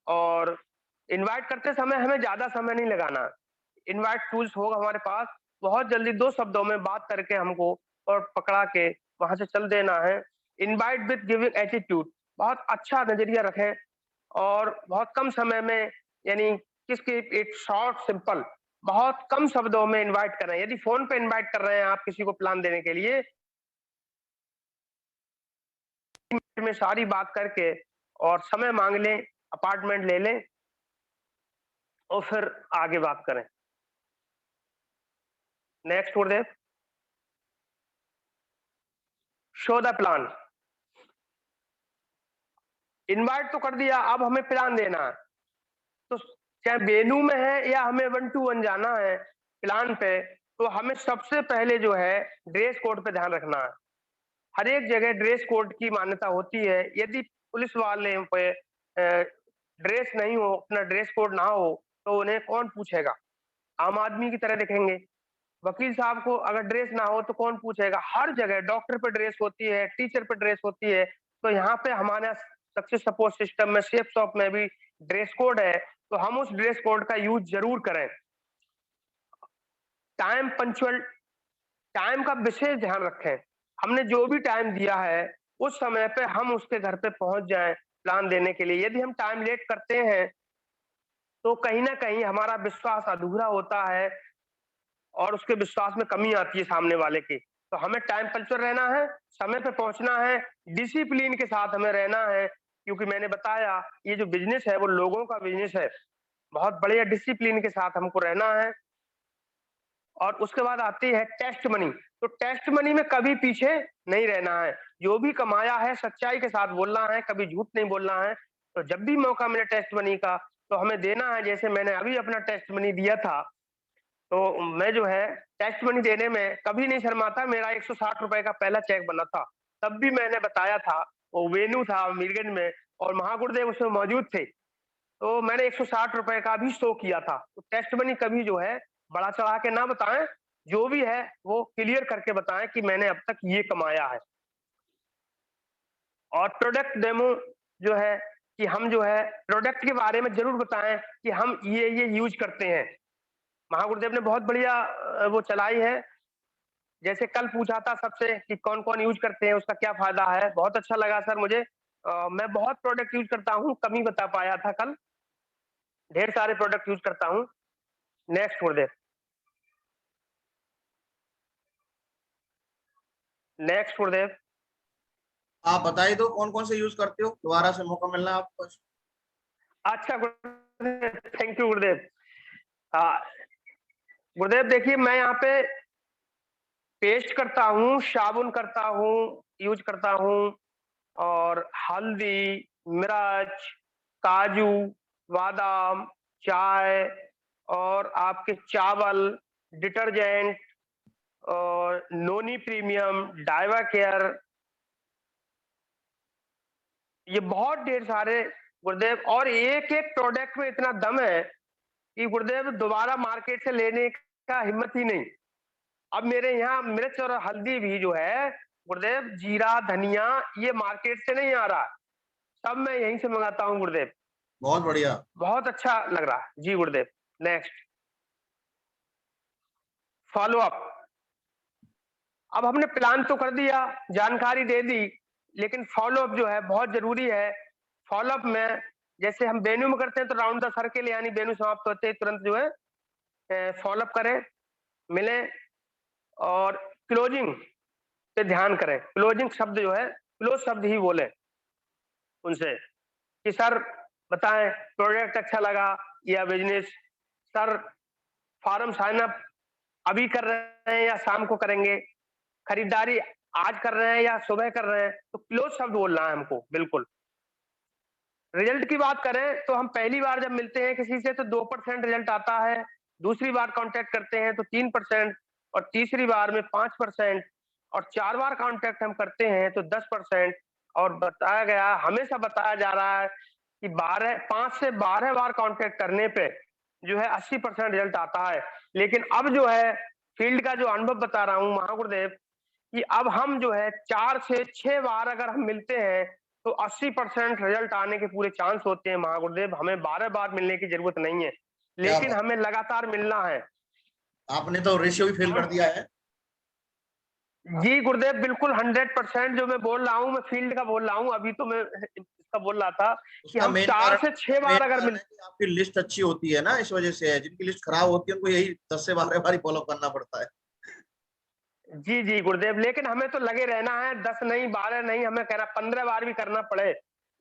और इनवाइट करते समय हमें ज़्यादा समय नहीं लगाना। इनवाइट टूल्स होगा हमारे पास, बहुत जल्दी 2 शब्दों में बात करके हमको और पकड़ा के वहाँ से चल देना है। इनवाइट विथ गिविंग एटीट्यूड, बहुत अच्छा नज़रिया रखें और बहुत कम समय में, यानी किसकी एक शॉर्ट सिंपल, बहुत कम शब्दों में इनवाइट करें। यदि फ़ोन पे इनवाइट कर रहे हैं आप किसी को प्लान देने के लिए, में सारी बात करके और समय माँग लें, अपार्टमेंट ले लें और फिर आगे बात करें। Next Gurudev. Show the plan. Invite तो कर दिया, अब हमें प्लान देना है। तो चाहे वेन्यू में है या हमें 1 टू 1 जाना है प्लान पे, तो हमें सबसे पहले जो है ड्रेस कोड पे ध्यान रखना है। हर एक जगह ड्रेस कोड की मान्यता होती है। यदि पुलिस वाले पे ड्रेस नहीं हो, अपना ड्रेस कोड ना हो, तो उन्हें कौन पूछेगा? आम आदमी की तरह दिखेंगे। वकील साहब को अगर ड्रेस ना हो तो कौन पूछेगा? हर जगह डॉक्टर पे ड्रेस होती है, टीचर पे ड्रेस होती है, तो यहाँ पे हमारे सक्सेस सपोर्ट सिस्टम में, शेप शॉप में भी ड्रेस कोड है, तो हम उस ड्रेस कोड का यूज जरूर करें। टाइम पंक्चुअल, टाइम का विशेष ध्यान रखें। हमने जो भी टाइम दिया है, उस समय पे हम उसके घर पे पहुंच जाएं प्लान देने के लिए। यदि हम टाइम लेट करते हैं, तो कहीं ना कहीं हमारा विश्वास अधूरा होता है और उसके विश्वास में कमी आती है सामने वाले की। तो हमें टाइम पंक्चुअल रहना है, समय पे पहुंचना है, डिसिप्लिन के साथ हमें रहना है, क्योंकि मैंने बताया ये जो बिजनेस है वो लोगों का बिजनेस है। बहुत बढ़िया डिसिप्लिन के साथ हमको रहना है। और उसके बाद आती है टेस्ट मनी। तो टेस्ट मनी में कभी पीछे नहीं रहना है। जो भी कमाया है सच्चाई के साथ बोलना है, कभी झूठ नहीं बोलना है। तो जब भी मौका मिले टेस्ट मनी का, तो हमें देना है। जैसे मैंने अभी अपना टेस्ट मनी दिया था, तो मैं जो है टेस्ट मनी देने में कभी नहीं शर्माता। मेरा 160 रुपए का पहला चेक बना था, तब भी मैंने बताया था। वो वेन्यू था मीरगंज में और महागुरुदेव उसमें मौजूद थे, तो मैंने 160 रुपए का भी शो किया था। तो टेस्ट मनी कभी जो है बढ़ा चढ़ा के ना बताएं, जो भी है वो क्लियर करके बताएं कि मैंने अब तक ये कमाया है। और प्रोडक्ट डेमो जो है कि हम जो है प्रोडक्ट के बारे में जरूर बताएं कि हम ये यूज करते हैं। महागुरुदेव ने बहुत बढ़िया वो चलाई है। जैसे कल पूछा था सबसे कि कौन कौन यूज करते हैं, उसका क्या फायदा है। बहुत अच्छा लगा सर मुझे। मैं बहुत प्रोडक्ट यूज करता हूँ, कम ही बता पाया था कल। ढेर सारे प्रोडक्ट यूज करता हूँ। नेक्स्ट गुरुदेव, नेक्स्ट गुरुदेव। आप बताइए दो कौन कौन से यूज करते हो, दोबारा से मौका मिलना है आपको। अच्छा गुरुदेव, थैंक यू गुरुदेव। हाँ गुरुदेव, देखिए मैं यहाँ पे पेस्ट करता हूँ, साबुन करता हूँ, यूज करता हूँ, और हल्दी, मिर्च, काजू, बादाम, चाय, और आपके चावल, डिटर्जेंट, और नोनी प्रीमियम, डाइवा केयर, ये बहुत ढेर सारे गुरुदेव। और एक एक प्रोडक्ट में इतना दम है कि गुरुदेव दोबारा मार्केट से लेने का हिम्मत ही नहीं। अब मेरे यहाँ मिर्च और हल्दी भी जो है गुरुदेव, जीरा, धनिया, ये मार्केट से नहीं आ रहा, सब मैं यहीं से मंगाता हूँ गुरुदेव। बहुत बढ़िया। बहुत अच्छा लग रहा है जी गुरुदेव। Next, follow up. अब हमने प्लान तो कर दिया, जानकारी दे दी, लेकिन फॉलो अप जो है बहुत जरूरी है। फॉलो अप में जैसे हम वेन्यू में करते हैं, तो राउंड द सर्किल, यानी वेन्यू समाप्त होते ही तुरंत जो है फॉलो अप करें, मिले, और क्लोजिंग पे ध्यान करें। क्लोजिंग शब्द जो है, क्लोज शब्द ही बोले उनसे कि सर बताएं प्रोडक्ट अच्छा लगा या business, sir form sign up अभी कर रहे हैं या शाम को करेंगे, खरीदारी आज कर रहे हैं या सुबह कर रहे हैं। तो क्लोज शब्द बोलना है हमको बिल्कुल। रिजल्ट की बात करें तो हम पहली बार जब मिलते हैं किसी से तो 2% रिजल्ट आता है, दूसरी बार कांटेक्ट करते हैं तो 3%, और तीसरी बार में 5%, और 4 बार कांटेक्ट हम करते हैं तो 10%। और बताया गया, हमेशा बताया जा रहा है कि 5 से 12 बार कांटेक्ट करने पे जो है 80% रिजल्ट आता है। लेकिन अब जो है फील्ड का जो अनुभव बता रहा हूँ महागुरुदेव, कि अब हम जो है 4 से 6 बार अगर हम मिलते हैं तो 80% रिजल्ट आने के पूरे चांस होते हैं महागुरुदेव। हमें 12 बार मिलने की जरूरत नहीं है, क्या लेकिन बात, हमें लगातार मिलना है। आपने तो रेशियो भी फेल कर हम दिया है। जी गुरुदेव, बिल्कुल 100% जो मैं बोल रहा हूँ, मैं फील्ड का बोल रहा हूँ। अभी तो मैं इसका बोल रहा था कि उसका हम 4 से 6 मेन बार अगर कारण मिल है कि आपकी लिस्ट अच्छी होती है ना, इस वजह से है। जिनकी लिस्ट खराब होती है उनको यही 10 से 12 बार फॉलो करना पड़ता है। जी जी गुरुदेव, लेकिन हमें तो लगे रहना है, 10 नहीं, 12 नहीं, हमें कहना 15 बार भी करना पड़े,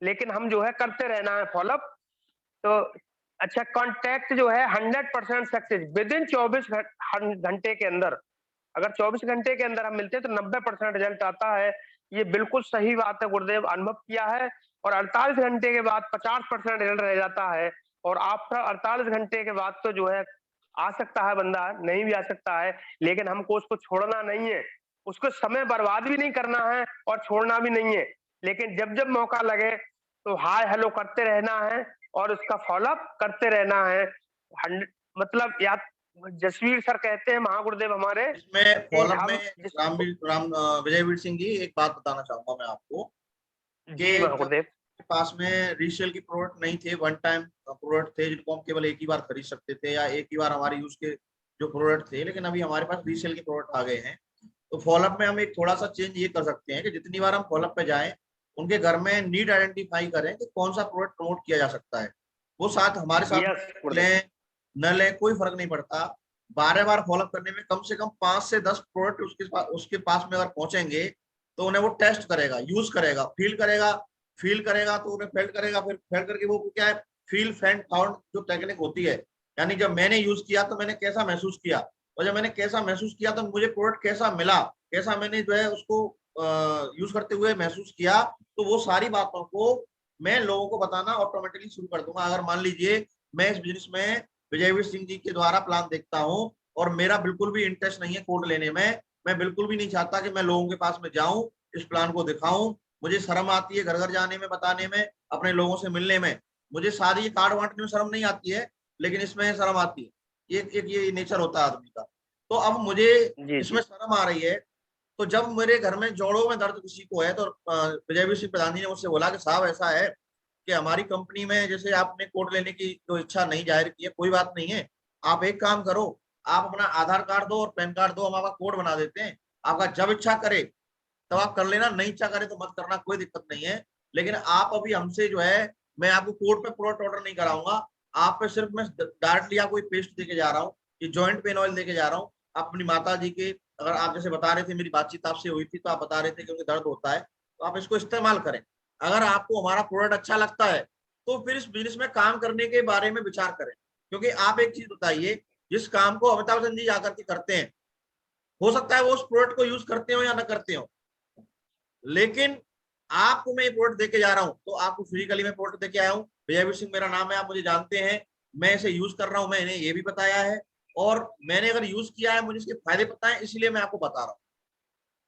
लेकिन हम जो है करते रहना है फॉलोअप। तो अच्छा, कॉन्टैक्ट जो है 100% सक्सेस विद इन 24 घंटे के अंदर। अगर 24 घंटे के अंदर हम मिलते हैं तो 90% रिजल्ट आता है। ये बिल्कुल सही बात है गुरुदेव, अनुभव किया है। और 48 घंटे के बाद 50% रिजल्ट रह जाता है। और आफ्टर 48 घंटे के बाद तो जो है आ सकता है बंदा, नहीं भी आ सकता है, लेकिन हमको उसको छोड़ना नहीं है। उसको समय बर्बाद भी नहीं करना है और छोड़ना भी नहीं है। लेकिन जब जब मौका लगे तो हाय हेलो करते रहना है और उसका फॉलोअप करते रहना है। मतलब या जसवीर सर कहते हैं महागुरुदेव हमारे इसमें कि फॉलोअप हम में विजयवीर सिंह जी एक बात बताना चाहूंगा मैं आपको जी कि जब महागुरुदेव। के पास में रीसेल की प्रोडक्ट नहीं थे, वन टाइम प्रोडक्ट थे जिनको हम केवल एक ही बार खरीद सकते थे या एक ही बार हमारे यूज के जो प्रोडक्ट थे, लेकिन अभी हमारे पास रीसेल के प्रोडक्ट आ गए हैं। तो फॉलोअप में हम एक थोड़ा सा चेंज ये कर सकते हैं कि जितनी बार हम फॉलोअप पे जाएं, उनके घर में नीड आइडेंटिफाई करें कि कौन सा प्रोडक्ट प्रमोट किया जा सकता है। वो साथ हमारे साथ यस गुरुदेव। लें न लें कोई फर्क नहीं पड़ता। 12 बार फॉलोअप करने में कम से कम 5 से 10 प्रोडक्ट उसके पास में अगर पहुंचेंगे तो उन्हें वो टेस्ट करेगा, यूज करेगा, फील करेगा तो उन्हें फेल्ट करेगा, फिर फेल्ट करके वो क्या है, फील फैंड फाउंड जो टेक्निक होती है, यानी जब मैंने यूज किया तो मैंने कैसा महसूस किया, और जब मैंने कैसा महसूस किया तो मुझे प्रोडक्ट कैसा मिला, कैसा मैंने जो है उसको यूज करते हुए महसूस किया, तो वो सारी बातों को मैं लोगों को बताना ऑटोमेटिकली शुरू कर दूंगा। अगर मान लीजिए मैं इस बिजनेस में विजयवीर सिंह जी के द्वारा प्लान देखता हूँ और मेरा बिल्कुल भी इंटरेस्ट नहीं है कोड लेने में, मैं बिल्कुल भी नहीं चाहता कि मैं लोगों के पास में जाऊं, इस प्लान को दिखाऊं, मुझे शर्म आती है घर घर जाने में, बताने में, अपने लोगों से मिलने में, मुझे सारी कार्ड बांटने में शर्म नहीं आती है, लेकिन इसमें शर्म आती है। एक ये नेचर होता है आदमी का। तो अब मुझे जी इसमें जी। शर्म आ रही है। तो जब मेरे घर में जोड़ों में दर्द किसी को है तो विजयवीर सिंह प्रधान जी ने मुझसे बोला कि साहब ऐसा है कि हमारी कंपनी में जैसे आपने कोड लेने की जो इच्छा नहीं जाहिर की है, कोई बात नहीं है, आप एक काम करो, आप अपना आधार कार्ड दो और पैन कार्ड दो, हम आपका कोड बना देते हैं, आपका जब इच्छा करे तब आप कर लेना, नहीं इच्छा करे तो मत करना, कोई दिक्कत नहीं है। लेकिन आप अभी हमसे जो है, मैं आपको कोड पे प्रोडक्ट ऑर्डर नहीं कराऊंगा, आप पे सिर्फ मैं डायरेक्टली आपको पेस्ट देके जा रहा हूँ, ये जॉइंट पेन ऑयल देके जा रहा हूँ। अपनी माता जी के, अगर आप जैसे बता रहे थे, मेरी बातचीत आपसे हुई थी तो आप बता रहे थे कि उन्हें दर्द होता है, तो आप इसको इस्तेमाल करें। अगर आपको हमारा प्रोडक्ट अच्छा लगता है तो फिर इस बिजनेस में काम करने के बारे में विचार करें। क्योंकि आप एक चीज बताइए, जिस काम को अमिताभ बच्चन जी जाकर के करते हैं, हो सकता है वो उस प्रोडक्ट को यूज करते हो या ना करते हो, लेकिन आपको मैं ये प्रोडक्ट देके जा रहा हूं, तो आपको फिजिकली मैं प्रोडक्ट देके आया हूँ, विजयवीर सिंह मेरा नाम है, आप मुझे जानते हैं, मैं इसे यूज कर रहा हूं, मैं इन्हें ये भी बताया है, और मैंने अगर यूज किया है, मुझे इसके फायदे पता है, इसलिए मैं आपको बता रहा हूँ।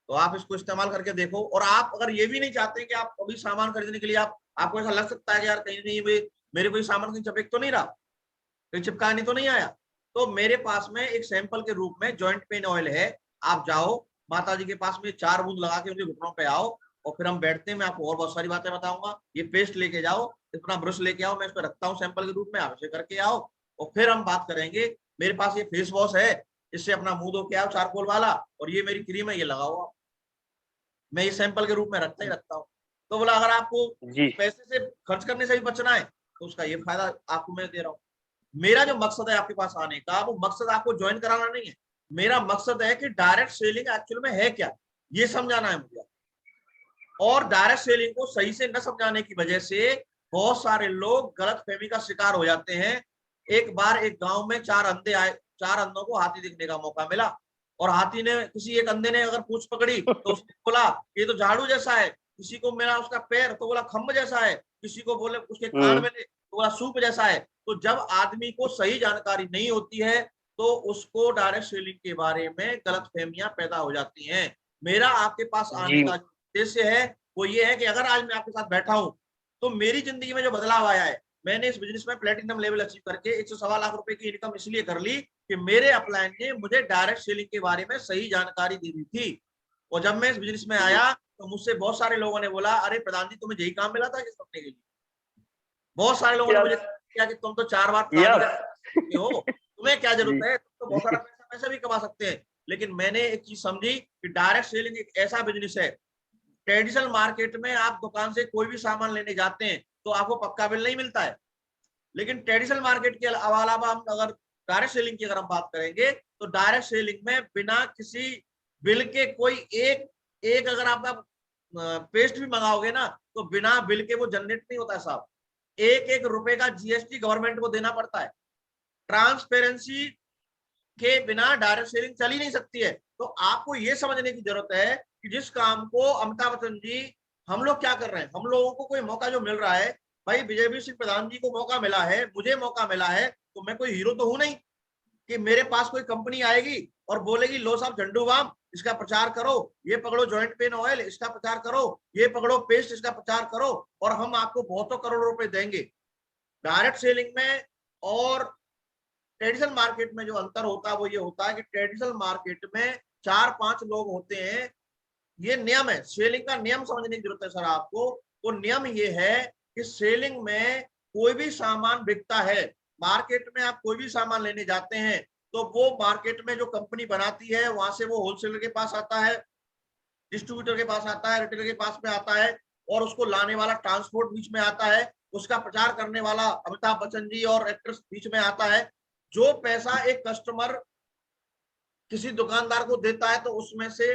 तो आप इसको इस्तेमाल करके देखो। और आप अगर ये भी नहीं चाहते कि आप अभी सामान खरीदने के लिए आपको ऐसा लग सकता है कि यार कहीं नहीं मेरे कोई सामान कहीं चपेक तो नहीं रहा, कहीं चिपका नहीं तो नहीं आया, तो मेरे पास में एक सैंपल के रूप में जॉइंट पेन ऑयल है, आप जाओ माता जी के पास में 4 बूंद लगा के उनके घुटनों पे आओ, और फिर हम बैठते हैं, मैं आपको और बहुत सारी बातें बताऊंगा। ये पेस्ट लेके जाओ, अपना ब्रश लेके आओ, मैं इसको रखता हूँ सैंपल के रूप में, आप इसे करके आओ, और फिर हम बात करेंगे। मेरे पास ये फेस वॉश है, इससे अपना मुंह धो के आओ चारकोल वाला, और ये मेरी क्रीम है, ये लगाओ आप। मैं ये सैंपल के रूप में रखता ही रखता हूँ। तो बोला अगर आपको जी पैसे से खर्च करने से भी बचना है तो उसका ये फायदा आपको मैं दे रहा हूँ। मेरा जो मकसद है आपके पास आने का, वो मकसद आपको ज्वाइन कराना नहीं है, मेरा मकसद है कि डायरेक्ट सेलिंग एक्चुअल में है क्या, ये समझाना है मुझे। और डायरेक्ट सेलिंग को सही से न समझाने की वजह से बहुत सारे लोग गलत फहमी का शिकार हो जाते हैं। एक बार एक गांव में 4 अंधे आए, 4 अंधों को हाथी देखने का मौका मिला, और हाथी ने, किसी एक अंधे ने अगर पूंछ पकड़ी तो उसने बोला ये तो झाड़ू जैसा है, किसी को मिला उसका पैर तो बोला खम्भ जैसा है, किसी को बोले उसके कान मिले तो बोला सूप जैसा है। तो जब आदमी को सही जानकारी नहीं होती है तो उसको डायरेक्ट सेलिंग के बारे में गलत फहमियां पैदा हो जाती हैं। मेरा आपके पास आने जी का उद्देश्य है वो ये है कि अगर आज मैं आपके साथ बैठा हूं तो मेरी जिंदगी में जो बदलाव आया है, मैंने इस बिजनेस में प्लेटिनम लेवल अचीव करके 100 लाख रुपए की इनकम इसलिए कर ली कि मेरे अपलाइन ने मुझे डायरेक्ट सेलिंग के बारे में सही जानकारी दी हुई थी। और जब मैं इस बिजनेस में जी। आया तो मुझसे बहुत सारे लोगों ने बोला, अरे प्रधान जी तुम्हें यही काम मिला था किस करने के लिए। बहुत सारे लोगों ने मुझे यस किया कि तुम तो 4 बार प्रधान जी यस। का हो, तुम्हें क्या जी जरूरत है, तुम तो बहुत जी सारा पैसा पैसा भी कमा सकते हैं। लेकिन मैंने एक चीज समझी कि डायरेक्ट सेलिंग एक ऐसा बिजनेस है, ट्रेडिशनल मार्केट में आप दुकान से कोई भी सामान लेने जाते हैं तो आपको पक्का बिल नहीं मिलता है, लेकिन ट्रेडिशनल मार्केट के अलावा हम अगर डायरेक्ट सेलिंग की अगर हम बात करेंगे तो डायरेक्ट सेलिंग में बिना किसी बिल के कोई एक एक अगर आपका पेस्ट भी मंगाओगे ना तो बिना बिल के वो जनरेट नहीं होता है साहब। एक एक रुपए का जीएसटी गवर्नमेंट को देना पड़ता है। ट्रांसपेरेंसी के बिना डायरेक्ट सेलिंग चल ही नहीं सकती है। तो आपको ये समझने की जरूरत है कि जिस काम को अमिताभ बच्चन जी, हम लोग क्या कर रहे हैं, हम लोगों को कोई मौका जो मिल रहा है, भाई विजयवीर सिंह प्रधान जी को मौका मिला है, मुझे मौका मिला है, तो मैं कोई हीरो तो हूं नहीं कि मेरे पास कोई कंपनी आएगी और बोलेगी लो साहब झंडू बाम इसका प्रचार करो, ये पकड़ो जॉइंट पेन ऑयल इसका प्रचार करो, ये पकड़ो पेस्ट इसका प्रचार करो, और हम आपको बहुतों करोड़ों रुपए देंगे। डायरेक्ट सेलिंग में और ट्रेडिशनल मार्केट में जो अंतर होता है वो ये होता है कि ट्रेडिशनल मार्केट में 4-5 लोग होते हैं। ये नियम है, सेलिंग का नियम समझने की जरूरत है सर आपको। वो नियम ये है कि सेलिंग में कोई भी सामान बिकता है, मार्केट में आप कोई भी सामान लेने जाते हैं तो वो मार्केट में जो कंपनी बनाती है वहां से वो होलसेलर के पास आता है, डिस्ट्रीब्यूटर के पास आता है, रिटेलर के पास में आता है, और उसको लाने वाला ट्रांसपोर्ट बीच में आता है, उसका प्रचार करने वाला अमिताभ बच्चन जी और एक्ट्रेस बीच में आता है। जो पैसा एक कस्टमर किसी दुकानदार को देता है तो उसमें से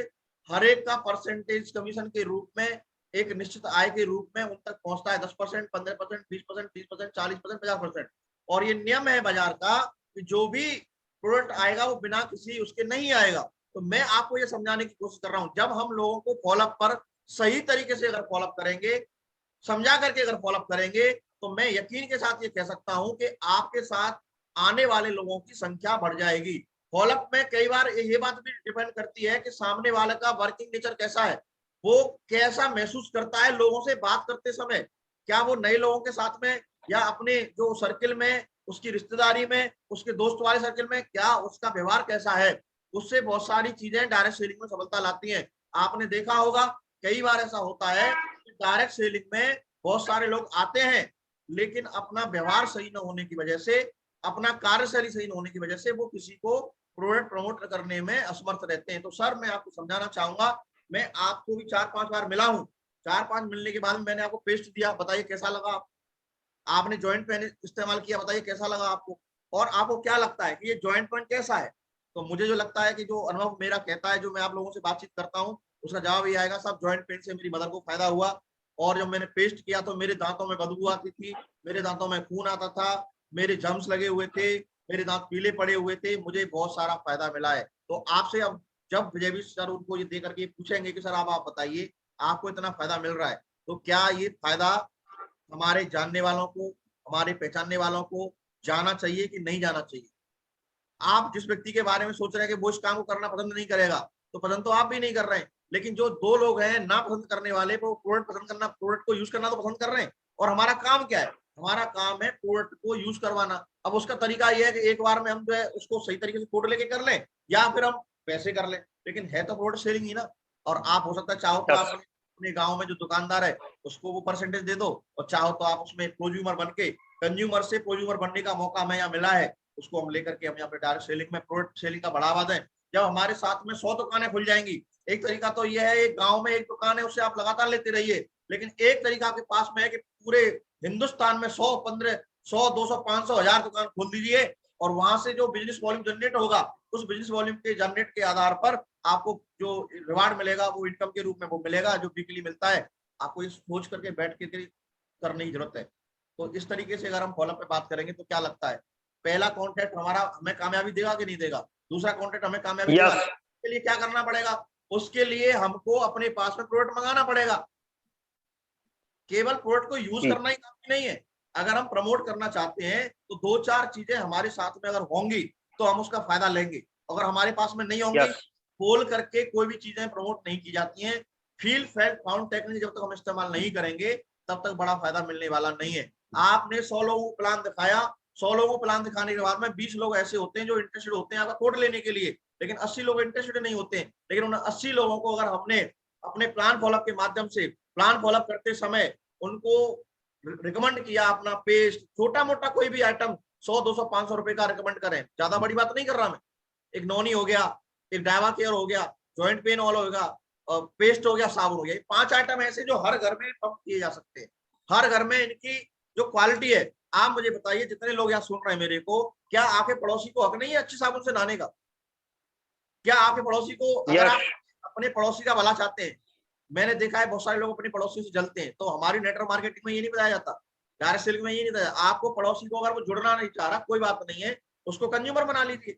हर एक का परसेंटेज कमीशन के रूप में, एक निश्चित आय के रूप में उन तक पहुंचता है। 10%, 15%, 20%, 30%, 40%, 50%। और ये नियम है बाजार का कि जो भी प्रोडक्ट आएगा वो बिना किसी उसके नहीं आएगा। तो मैं आपको ये समझाने की कोशिश कर रहा हूं, जब हम लोगों को फॉलोअप पर सही तरीके से अगर फॉलोअप करेंगे, समझा करके अगर फॉलोअप करेंगे, तो मैं यकीन के साथ ये कह सकता हूं कि आपके साथ आने वाले लोगों की संख्या बढ़ जाएगी। फॉलोअप में कई बार ये बात भी डिपेंड करती है कि सामने वाले का वर्किंग नेचर कैसा है, वो कैसा महसूस करता है लोगों से बात करते समय। क्या वो नए लोगों के साथ में या अपने जो सर्किल में, उसकी रिश्तेदारी में, उसके दोस्त वाले सर्किल में क्या उसका व्यवहार कैसा है, उससे बहुत सारी चीजें डायरेक्ट सेलिंग में सफलता लाती हैं। आपने देखा होगा कई बार ऐसा होता है कि डायरेक्ट सेलिंग में बहुत सारे लोग आते हैं लेकिन अपना व्यवहार सही न होने की वजह से, अपना कार्यशैली सही न होने की वजह से वो किसी को प्रोडक्ट प्रमोट करने में असमर्थ रहते हैं। तो सर मैं आपको समझाना चाहूंगा, मैं आपको भी 4-5 बार मिला हूं, 4-5 मिलने के बाद मैंने आपको पेस्ट दिया, बताइए कैसा लगा। आपने जॉइंट पेन इस्तेमाल किया, बताइए कैसा लगा आपको, और आपको क्या लगता है कि ये जॉइंट पेन कैसा है। तो मुझे जो लगता है कि जो अनुभव मेरा कहता है, जो मैं आप लोगों से बातचीत करता हूँ, उसका जवाब ये आएगा साहब, जॉइंट पेन से मेरी मदर को फायदा हुआ। और जब मैंने पेस्ट किया तो मेरे दांतों में बदबू आती थी, मेरे दांतों में खून आता था, मेरे जम्स लगे हुए थे, मेरे दांत पीले पड़े हुए थे, मुझे बहुत सारा फायदा मिला है। तो आपसे अब जब जय सर उनको ये दे करके पूछेंगे कि सर आप बताइए आपको इतना फायदा मिल रहा है, तो क्या ये फायदा हमारे जानने वालों को, हमारे पहचानने वालों को जाना चाहिए कि नहीं जाना चाहिए। आप जिस व्यक्ति के बारे में सोच रहे हैं कि वो इस काम को करना पसंद नहीं करेगा, तो पसंद तो आप भी नहीं कर रहे हैं, लेकिन जो दो लोग हैं ना पसंद करने वाले, वो प्रोडक्ट पसंद करना, प्रोडक्ट को यूज करना तो पसंद कर रहे हैं। और हमारा काम क्या है, हमारा काम है प्रोडक्ट को यूज करवाना। अब उसका तरीका यह है कि एक बार में हम जो है उसको सही तरीके से फोटो लेके कर लें या फिर हम पैसे कर लें, लेकिन है तो प्रोडक्ट सेलिंग ही ना। और आप हो सकता है चाहो तो आप यस, अपने गाँव में जो दुकानदार है उसको वो परसेंटेज दे दो, और चाहो तो आप उसमें प्रोज्यूमर बन के, कंज्यूमर से प्रोज्यूमर बनने का मौका हमें यहाँ मिला है, उसको हम लेकर के हम यहाँ पे डायरेक्ट सेलिंग में, प्रोडक्ट सेलिंग का बढ़ावा दें। जब हमारे साथ में 100 दुकानें खुल जाएंगी, एक तरीका तो यह है एक गांव में एक दुकान है उससे आप लगातार लेते रहिए, लेकिन एक तरीका आपके पास में है कि पूरे हिंदुस्तान में 100, 15, 100, 200, 500, 1000 दुकान खोल दीजिए, और वहां से जो बिजनेस वॉल्यूम जनरेट होगा, उस बिजनेस वॉल्यूम के जनरेट के आधार पर आपको जो रिवार्ड मिलेगा वो इनकम के रूप में वो मिलेगा, जो वीकली मिलता है। आपको ये सोच करके बैठ के करने की जरूरत है। तो इस तरीके से अगर हम फॉलोअप पे बात करेंगे तो क्या लगता है, पहला कॉन्टेक्ट हमारा हमें कामयाबी देगा कि नहीं देगा, दूसरा कॉन्टेक्ट हमें कामयाबी देगा। यस, उसके लिए क्या करना पड़ेगा, उसके लिए हमको अपने पास में प्रोडक्ट मंगाना पड़ेगा। केवल प्रोडक्ट को यूज जी, करना ही काफी नहीं है, अगर हम प्रमोट करना चाहते हैं तो 2-4 चीजें हमारे साथ में अगर होंगी तो हम उसका फायदा लेंगे। अगर हमारे पास में नहीं होंगी, यस, बोल करके कोई भी चीजें प्रमोट नहीं की जाती हैं। फील फेल्ट फाउंड टेक्निक जब तक हम इस्तेमाल नहीं करेंगे तब तक बड़ा फायदा मिलने वाला नहीं है। आपने 100 लोगों को प्लान दिखाया, 100 लोगों को प्लान दिखाने के बाद में 20 लोग ऐसे होते हैं जो इंटरेस्टेड होते हैं आपका कोड लेने के लिए, लेकिन 80 लोग इंटरेस्टेड नहीं होते हैं। लेकिन उन 80 लोगों को अगर हमने अपने प्लान फॉलोअप के माध्यम से, प्लान फॉलोअप करते समय उनको रिकमेंड किया, अपना पेस्ट, छोटा मोटा कोई भी आइटम 100, 200, 500 रुपए का रिकमेंड करें, ज्यादा बड़ी बात नहीं कर रहा मैं, एक नॉनी हो गया, एक डायवा केयर हो गया, जॉइंट पेन ऑयल हो गया, पेस्ट हो गया, साबुन हो गया, 5 आइटम ऐसे जो हर घर में पंप किए जा सकते हैं, हर घर में इनकी जो क्वालिटी है। आप मुझे बताइए जितने लोग यहाँ सुन रहे हैं मेरे को, क्या आपके पड़ोसी को हक नहीं है अच्छी साबुन से नहाने का? क्या आपके पड़ोसी को, अगर यस, आप अपने पड़ोसी का भला चाहते हैं, मैंने देखा है बहुत सारे लोग अपने पड़ोसी से जलते हैं, तो हमारी नेटवर्क मार्केटिंग में ये नहीं बताया जाता, डायरेक्ट सेलिंग में ये नहीं बताया, आपको पड़ोसी को अगर वो जुड़ना नहीं चाह रहा कोई बात नहीं है, उसको कंज्यूमर बना लीजिए।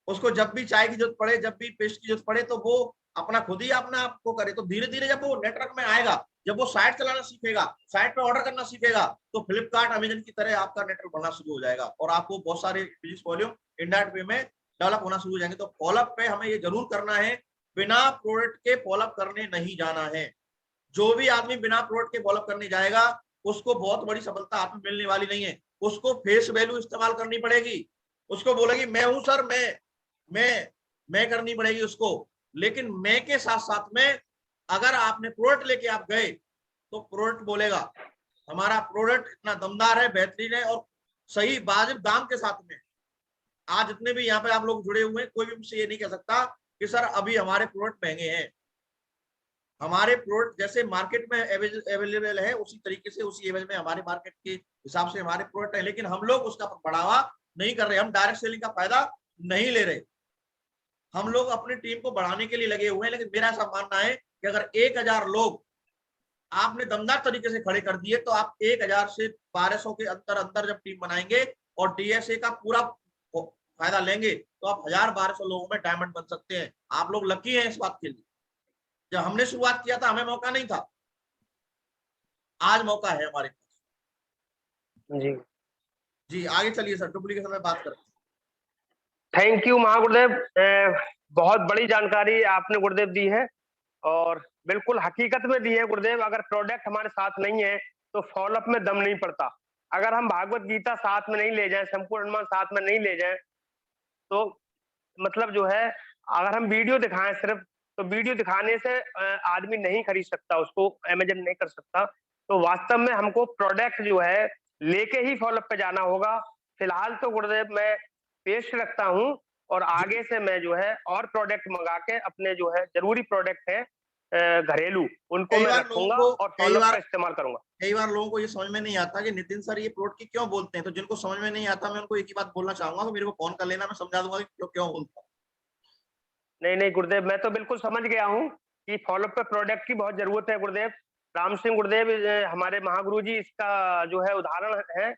उसको जब भी चाय की जरूरत पड़े, जब भी पेस्ट की जरूरत पड़े, तो वो अपना खुद ही अपना आपको करे। तो धीरे धीरे जब वो नेटवर्क में आएगा, जब वो साइट चलाना सीखेगा, साइट पे ऑर्डर करना सीखेगा, तो फ्लिपकार्ट, अमेजन की तरह आपका नेटवर्क बनना शुरू हो जाएगा और आपको बहुत सारे बिजनेस वॉल्यूम इनडायरेक्ट वे में डेवलप होना शुरू हो जाएंगे। तो फॉलोअप पे हमें ये जरूर करना है, बिना प्रोडक्ट के फॉलोअप करने नहीं जाना है। जो भी आदमी बिना प्रोडक्ट के फॉलोअप करने जाएगा, उसको बहुत बड़ी सफलता हाथ में मिलने वाली नहीं है। उसको फेस वैल्यू इस्तेमाल करनी पड़ेगी, उसको बोलेगी मैं हूं सर, मैं करनी पड़ेगी उसको। लेकिन मैं के साथ साथ में अगर आपने प्रोडक्ट लेके आप गए तो प्रोडक्ट बोलेगा हमारा प्रोडक्ट इतना दमदार है, बेहतरीन है और सही वाजिब दाम के साथ में। आज जितने भी यहाँ पे आप लोग जुड़े हुए हैं, कोई भी मुझसे ये नहीं कह सकता कि सर अभी हमारे प्रोडक्ट महंगे हैं। हमारे प्रोडक्ट जैसे मार्केट में अवेलेबल है उसी तरीके से, उसी एवज में हमारे मार्केट के हिसाब से हमारे प्रोडक्ट है, लेकिन हम लोग उसका बढ़ावा नहीं कर रहे, हम डायरेक्ट सेलिंग का फायदा नहीं ले रहे। हम लोग अपनी टीम को बढ़ाने के लिए लगे हुए हैं। लेकिन मेरा ऐसा मानना है कि अगर 1000 लोग आपने दमदार तरीके से खड़े कर दिए तो आप 1000 से 1200 के अंदर अंदर जब टीम बनाएंगे और डीएसए का पूरा फायदा लेंगे तो आप 1000-1200 लोगों में डायमंड बन सकते हैं। आप लोग लकी हैं इस बात के लिए। जब हमने शुरुआत किया था हमें मौका नहीं था, आज मौका है हमारे पास। जी जी आगे चलिए सर, डुप्लीकेशन में बात करते हैं। थैंक यू महागुरुदेव, बहुत बड़ी जानकारी आपने गुरुदेव दी है और बिल्कुल हकीकत में दी है गुरुदेव। अगर प्रोडक्ट हमारे साथ नहीं है तो फॉलोअप में दम नहीं पड़ता। अगर हम भागवत गीता साथ में नहीं ले जाएं, संपूर्ण हनुमान साथ में नहीं ले जाएं, तो मतलब जो है अगर हम वीडियो दिखाएं सिर्फ, तो वीडियो दिखाने से आदमी नहीं खरीद सकता, उसको अमेजन नहीं कर सकता। तो वास्तव में हमको प्रोडक्ट जो है लेके ही फॉलोअप पे जाना होगा। फिलहाल तो गुरुदेव मैं पेश रखता हूँ और आगे से मैं जो है और प्रोडक्ट मंगा के अपने जो है जरूरी प्रोडक्ट है घरेलू, उनको मैं रखूंगा और फॉलोअप पे इस्तेमाल करूंगा। कई बार लोगों को ये समझ में नहीं आता कि नितिन सर ये प्रोडक्ट की क्यों बोलते हैं। तो जिनको समझ में नहीं आता मैं उनको एक ही बात बोलना चाहूंगा, तो मेरे को फोन कर लेना, मैं समझा दूंगा कि क्यों क्यों बोलता हूँ। नहीं नहीं गुरुदेव, मैं तो बिल्कुल समझ गया हूँ कि फॉलोअप पे प्रोडक्ट की बहुत जरूरत है गुरुदेव। राम सिंह गुरुदेव हमारे महागुरु जी इसका जो है उदाहरण है,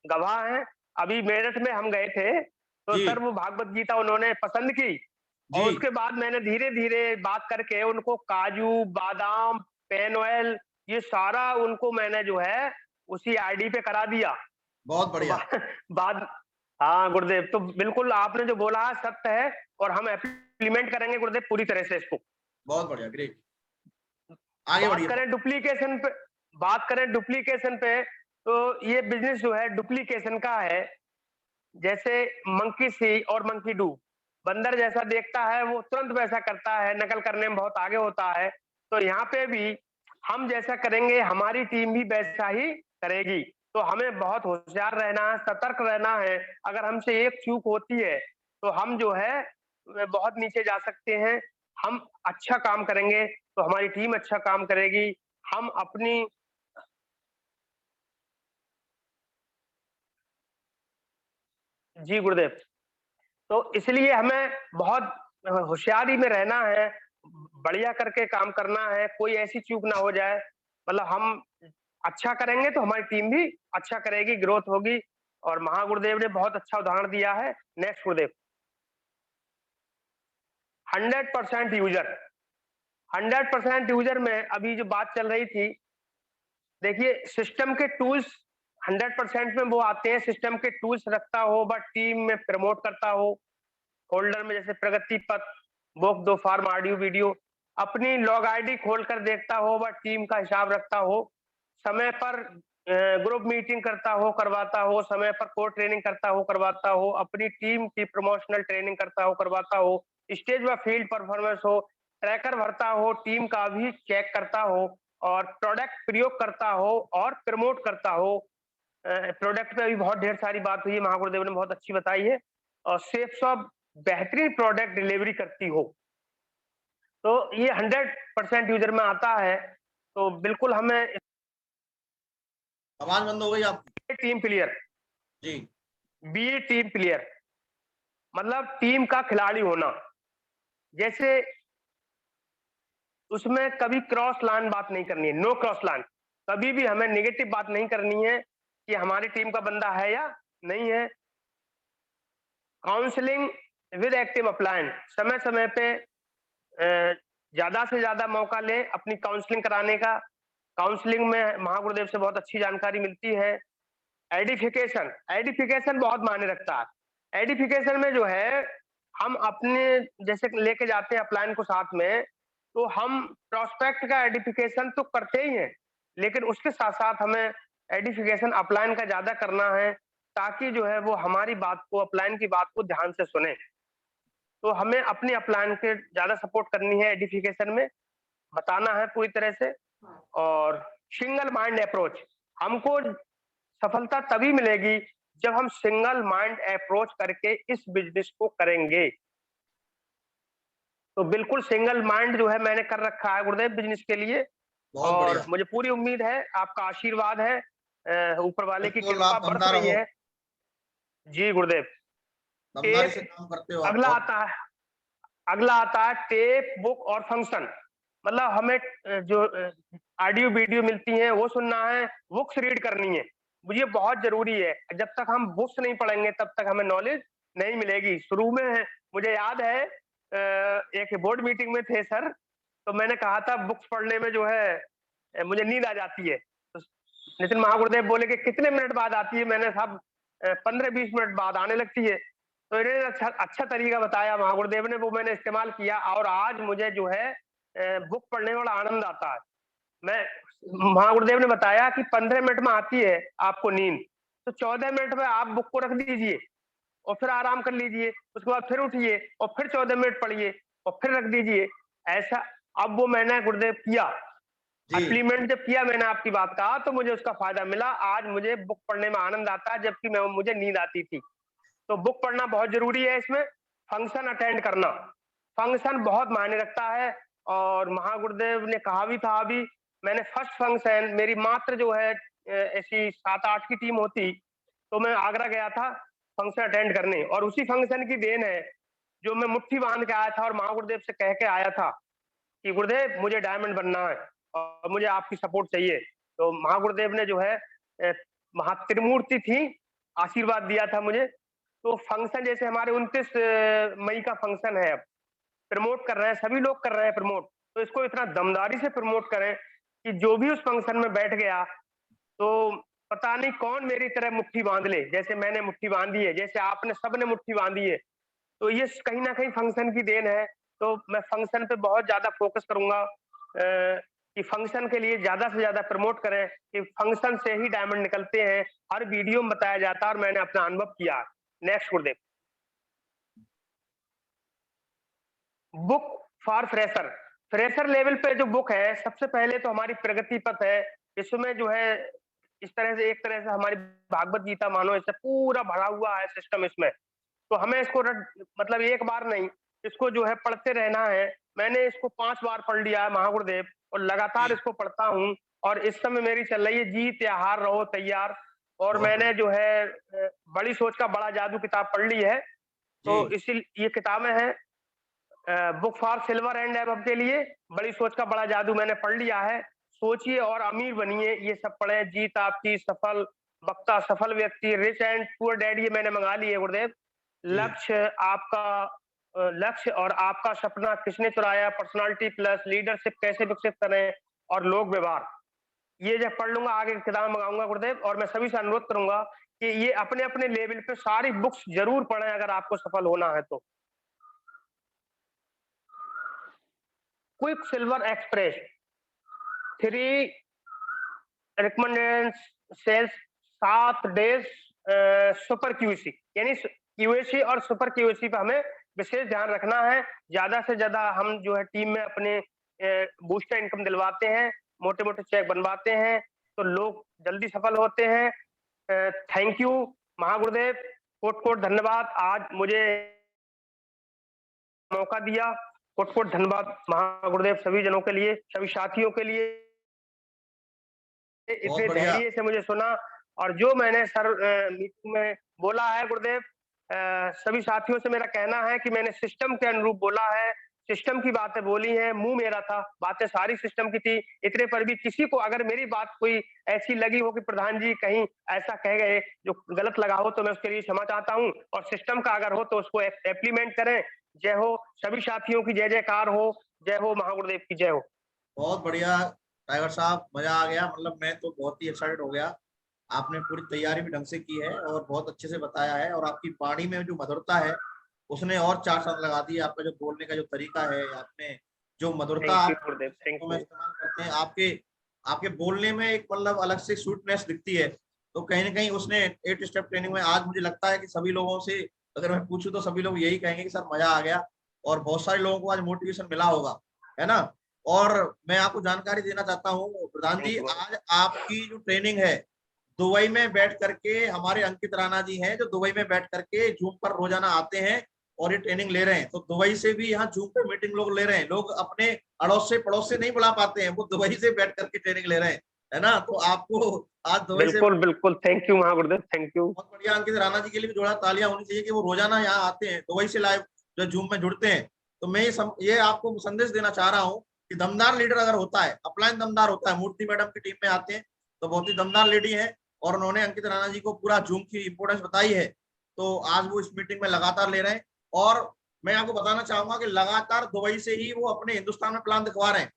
गवाह है। अभी मेरठ में हम गए थे तो जी सर वो भागवत गीता उन्होंने पसंद की और जी उसके बाद मैंने धीरे धीरे बात करके उनको काजू बादाम पेन ऑयल ये सारा उनको मैंने जो है उसी आईडी पे करा दिया। बहुत तो बढ़िया। बाद हाँ गुरुदेव, तो बिल्कुल आपने जो बोला है सत्य है और हम इम्प्लीमेंट करेंगे गुरुदेव पूरी तरह से इसको। बहुत बढ़िया, ग्रेट। आगे बात बढ़िए। करें डुप्लीकेशन पे, बात करें डुप्लीकेशन पे, तो ये बिजनेस जो है डुप्लीकेशन का है। जैसे मंकी सी और मंकी डू, बंदर जैसा देखता है वो तुरंत वैसा करता है, नकल करने में बहुत आगे होता है। तो यहाँ पे भी हम जैसा करेंगे हमारी टीम भी वैसा ही करेगी। तो हमें बहुत होशियार रहना है, सतर्क रहना है। अगर हमसे एक चूक होती है तो हम जो है बहुत नीचे जा सकते हैं। हम अच्छा काम करेंगे तो हमारी टीम अच्छा काम करेगी। हम अपनी जी गुरुदेव, तो इसलिए हमें बहुत होशियारी में रहना है, बढ़िया करके काम करना है, कोई ऐसी चूक ना हो जाए। मतलब हम अच्छा करेंगे तो हमारी टीम भी अच्छा करेगी, ग्रोथ होगी। और महागुरुदेव ने बहुत अच्छा उदाहरण दिया है। नेक्स्ट गुरुदेव, 100% यूजर, 100% यूजर में अभी जो बात चल रही थी, देखिए सिस्टम के टूल्स 100% में वो आते हैं, सिस्टम के टूल्स रखता हो बट टीम में प्रमोट करता हो। फोल्डर में जैसे प्रगति पथ, बुक दो फार्म ऑडियो वीडियो, अपनी लॉग आईडी खोलकर देखता हो व टीम का हिसाब रखता हो, समय पर ग्रुप मीटिंग करता हो करवाता हो, समय पर कोर ट्रेनिंग करता हो करवाता हो, अपनी टीम की प्रमोशनल ट्रेनिंग करता हो करवाता हो, स्टेज व फील्ड परफॉर्मेंस हो, ट्रैकर भरता हो, टीम का भी चेक करता हो और प्रोडक्ट प्रयोग करता हो और प्रमोट करता हो। प्रोडक्ट पे भी बहुत ढेर सारी बात हुई है, महागुरुदेव ने बहुत अच्छी बताई है। और सेफ शॉप बेहतरीन प्रोडक्ट डिलीवरी करती हो, तो ये 100% यूजर में आता है। तो बिल्कुल हमें आवाज बंद हो गई आपकी। टीम प्लेयर, जी बी टीम प्लेयर मतलब टीम का खिलाड़ी होना। जैसे उसमें कभी क्रॉस लाइन बात नहीं करनी है, नो क्रॉस लाइन। कभी भी हमें नेगेटिव बात नहीं करनी है कि हमारी टीम का बंदा है या नहीं है। काउंसलिंग विद एक्टिव अपलायन, समय समय पे ज्यादा से ज्यादा मौका लें अपनी काउंसलिंग कराने का। काउंसलिंग में महागुरुदेव से बहुत अच्छी जानकारी मिलती है। एडिफिकेशन, एडिफिकेशन बहुत मायने रखता है। एडिफिकेशन में जो है हम अपने जैसे लेके जाते हैं अपलाइन को साथ में, तो हम प्रोस्पेक्ट का एडिफिकेशन तो करते ही हैं, लेकिन उसके साथ साथ हमें एडिफिकेशन अपलाइन का ज्यादा करना है। ताकि जो है वो हमारी बात को, अपलाइन की बात को ध्यान से सुने। तो हमें अपनी अपलाइन के ज्यादा सपोर्ट करनी है, एडिफिकेशन में बताना है पूरी तरह से। और सिंगल माइंड अप्रोच, हमको सफलता तभी मिलेगी जब हम सिंगल माइंड अप्रोच करके इस बिजनेस को करेंगे। तो बिल्कुल सिंगल माइंड जो है मैंने कर रखा है गुरुदेव बिजनेस के लिए, बहुत और बढ़िया। मुझे पूरी उम्मीद है आपका आशीर्वाद है, ऊपर वाले की बिल्कुल कृपा आप बरस दमदार रही हो, है। जी गुरुदेव। दमदारी टेप, से काम करते हो आप अगला बहुत। आता है, अगला आता है टेप, बुक और फंक्शन। मतलब हमें जो ऑडियो वीडियो मिलती है वो सुनना है, बुक्स रीड करनी है। मुझे बहुत जरूरी है, जब तक हम बुक्स नहीं पढ़ेंगे तब तक हमें नॉलेज नहीं मिलेगी। शुरू में मुझे याद है एक बोर्ड मीटिंग में थे सर, तो मैंने कहा था बुक्स पढ़ने में जो है मुझे नींद आ जाती है। तो नितिन महागुरुदेव बोले कि कितने मिनट बाद आती है? मैंने साहब 15-20 मिनट बाद आने लगती है। तो इन्होंने अच्छा अच्छा तरीका बताया महागुरुदेव ने, वो मैंने इस्तेमाल किया और आज मुझे जो है बुक पढ़ने में बड़ा आनंद आता है। मैं महागुरुदेव ने बताया कि 15 मिनट में आती है आपको नींद, तो 14 मिनट में आप बुक को रख दीजिए और फिर आराम कर लीजिए। उसके बाद फिर उठिए और फिर 14 मिनट पढ़िए और फिर रख दीजिए। ऐसा अब वो मैंने गुरुदेव किया, जी। इम्प्लीमेंट जब किया मैंने आपकी बात का, तो मुझे उसका फायदा मिला। आज मुझे बुक पढ़ने में आनंद आता है, जबकि मुझे नींद आती थी। तो बुक पढ़ना बहुत जरूरी है इसमें। फंक्शन अटेंड करना, फंक्शन बहुत मायने रखता है। और महागुरुदेव ने कहा भी था अभी, मैंने फर्स्ट फंक्शन, मेरी मात्र जो है ऐसी 7-8 की टीम होती, तो मैं आगरा गया था फंक्शन अटेंड करने, और उसी फंक्शन की देन है जो मैं मुट्ठी बांध के आया था और महागुरुदेव से कह के आया था कि गुरुदेव मुझे डायमंड बनना है और मुझे आपकी सपोर्ट चाहिए। तो महागुरुदेव ने जो है महा त्रिमूर्ति थी, आशीर्वाद दिया था मुझे। तो फंक्शन जैसे हमारे 29 मई का फंक्शन है, अब प्रमोट कर रहे हैं, सभी लोग कर रहे हैं प्रमोट, तो इसको इतना दमदारी से प्रमोट करें कि जो भी उस फंक्शन में बैठ गया तो पता नहीं कौन मेरी तरह मुट्ठी बांध ले, जैसे मैंने मुट्ठी बांधी है, जैसे आपने सबने मुट्ठी बांधी है। तो ये कहीं ना कहीं फंक्शन की देन है। तो मैं फंक्शन पे बहुत ज्यादा फोकस करूंगा कि फंक्शन के लिए ज्यादा से ज्यादा प्रमोट करें, कि फंक्शन से ही डायमंड निकलते हैं, हर वीडियो में बताया जाता है और मैंने अपना अनुभव किया। Next Gurudev. Book for fresher, fresher level पे जो बुक है, सबसे पहले तो हमारी प्रगति पथ है। इसमें जो है इस तरह से, एक तरह से हमारी भागवत गीता मानो, इससे पूरा भरा हुआ है सिस्टम इसमें। तो हमें इसको मतलब एक बार नहीं, इसको जो है पढ़ते रहना है। मैंने इसको 5 बार पढ़ लिया है महागुरुदेव, और लगातार जी। इसको पढ़ता हूँ। और इस समय मेरी चल रही है जीत या हार रहो तैयार। और बहुत मैंने बढ़िया। जो है बड़ी सोच का बड़ा जादू किताब पढ़ ली है। जी। तो इसी ये किताबें हैं book for silver and above के लिए। बड़ी सोच का बड़ा जादू मैंने पढ़ लिया है। सोचिए और अमीर बनिए, ये सब पढ़े। जीत आपकी, सफल वक्ता, सफल व्यक्ति, रिच एंड पुअर डैड, ये मैंने मंगा ली है गुरुदेव। जी। लक्ष्य आपका, लक्ष्य और आपका सपना किसने चुराया, पर्सनालिटी प्लस लीडरशिप कैसे विकसित करें, और लोक व्यवहार। ये जब पढ़ लूंगा आगे किताब मंगाऊंगा गुरुदेव। और मैं सभी से अनुरोध करूंगा कि ये अपने अपने लेवल पे सारी बुक्स जरूर पढ़ें अगर आपको सफल होना है तो। Quick silver express, 3 recommended sales, 7 days super QC, यानी क्यूएसी और सुपर क्यूएसी पे हमें विशेष ध्यान रखना है। ज्यादा से ज्यादा हम जो है टीम में अपने बूस्टर इनकम दिलवाते हैं, मोटे मोटे चेक बनवाते हैं, तो लोग जल्दी सफल होते हैं। थैंक यू महागुरुदेव, कोट कोट धन्यवाद, आज मुझे मौका दिया। कोट कोट धन्यवाद महागुरुदेव, सभी जनों के लिए, सभी साथियों के लिए, बहुत इतने बढ़िया। धैर्य से मुझे सुना। और जो मैंने सर मीटिंग में बोला है गुरुदेव, सभी साथियों से मेरा कहना है कि मैंने सिस्टम के अनुरूप बोला है, सिस्टम की बातें बोली हैं। मुंह मेरा था, बातें सारी सिस्टम की थी। इतने पर भी किसी को अगर मेरी बात कोई ऐसी लगी हो कि प्रधान जी कहीं ऐसा कह गए जो गलत लगा हो, तो मैं उसके लिए क्षमा चाहता हूँ। और सिस्टम का अगर हो तो उसको इम्प्लीमेंट करें। जय हो, सभी साथियों की जय जयकार हो। जय हो, महागुरुदेव की जय हो। बहुत बढ़िया ड्राइवर साहब, मजा आ गया। मतलब मैं तो बहुत ही एक्साइटेड हो गया। आपने पूरी तैयारी भी ढंग से की है और बहुत अच्छे से बताया है, और आपकी वाणी में जो मधुरता है उसने और 4 चांद लगा दिए। आपका जो बोलने का जो तरीका है, आपने जो मधुरता थैंक यू आप गुरुदेव, थैंक शब्दों में यू। इस्तेमाल करते हैं, आपके आपके बोलने में एक मतलब अलग से स्वीटनेस दिखती है। तो कहीं ना कहीं उसने 8 स्टेप ट्रेनिंग में, आज मुझे लगता है कि सभी लोगों से अगर मैं पूछूं तो सभी लोग यही कहेंगे कि सर मजा आ गया, और बहुत सारे लोगों को आज मोटिवेशन मिला होगा, है ना। और मैं आपको जानकारी देना चाहता हूँ प्रधान जी, आज आपकी जो ट्रेनिंग है दुबई में बैठ करके, हमारे अंकित राणा जी हैं जो दुबई में बैठ करके जूम पर रोजाना आते हैं और ये ट्रेनिंग ले रहे हैं। तो दुबई से भी यहाँ जूम पे मीटिंग लोग ले रहे हैं, लोग अपने अड़ोस से पड़ोस से नहीं बुला पाते हैं, वो दुबई से बैठ करके ट्रेनिंग ले रहे हैं, है ना। तो आपको आज दुबई से बिल्कुल बिल्कुल, थैंक यू महागुरुदेव, थैंक यू। बहुत बढ़िया। अंकित राणा जी के लिए भी जोड़ा तालियां होनी चाहिए कि वो रोजाना यहाँ आते हैं, दुबई से लाइव जो जूम में जुड़ते हैं। तो मैं ये आपको संदेश देना चाह रहा हूँ कि दमदार लीडर अगर होता है, अपलाइन दमदार होता है, मूर्ति मैडम की टीम में आते हैं तो बहुत ही दमदार लेडी है, और उन्होंने अंकित राणा जी को पूरा जूम की इंपोर्टेंस बताई है। तो आज वो इस मीटिंग में लगातार ले रहे हैं, और मैं आपको बताना चाहूंगा कि लगातार दुबई से ही वो अपने हिंदुस्तान में प्लान दिखवा रहे हैं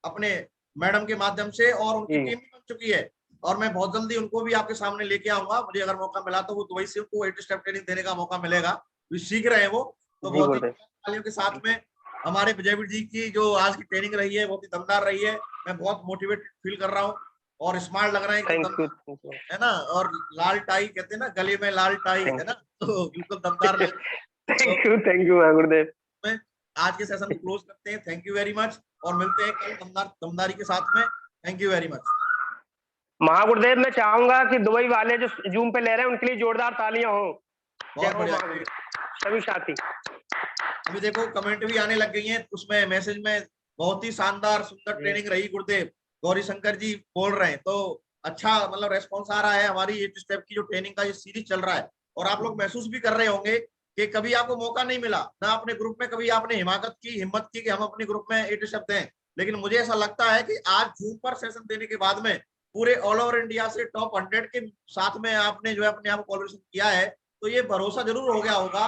अपने मैडम के माध्यम से, और उनकी टीम भी बन चुकी है। और मैं बहुत जल्दी उनको भी आपके सामने लेके आऊंगा, मुझे अगर मौका मिला तो वो दुबई से उनको 8 स्टेप ट्रेनिंग देने का मौका मिलेगा, तो सीख रहे हैं वो। तो बहुत ही तालियों के साथ में हमारे विजयवीर जी की जो आज की ट्रेनिंग रही है बहुत ही दमदार रही है, मैं बहुत मोटिवेटेड फील कर रहा हूँ और स्मार्ट लग रहा है एकदम, है ना। और लाल टाई कहते हैं ना, गले में लाल टाई, है ना, तो बिल्कुल दमदार लग। थैंक यू गुरुदेव। आज के सेशन को क्लोज करते हैं, थैंक यू वेरी मच, और मिलते हैं कल दमदारी के साथ में। Thank you very much Mahagurudev. मैं चाहूंगा कि दुबई वाले जो जूम पे ले रहे हैं उनके लिए जोरदार तालियां हो। बहुत बढ़िया सभी साथी। अभी देखो कमेंट भी आने लग गई हैं उसमें, मैसेज में, बहुत ही शानदार सुंदर ट्रेनिंग रही गुरुदेव, गौरी शंकर जी बोल रहे हैं। तो अच्छा मतलब रेस्पॉन्स आ रहा है, हमारी 8 स्टेप की जो ट्रेनिंग का ये सीरीज चल रहा है, और आप लोग महसूस भी कर रहे होंगे कि कभी आपको मौका नहीं मिला ना अपने ग्रुप में, कभी आपने हिम्मत की कि हम अपने ग्रुप में 8 स्टेप दें। लेकिन मुझे ऐसा लगता है कि आज जूम पर सेशन देने के बाद में पूरे ऑल ओवर इंडिया से टॉप 100 के साथ में आपने जो है अपने आप को कोलैबोरेशन किया है, तो ये भरोसा जरूर हो गया होगा।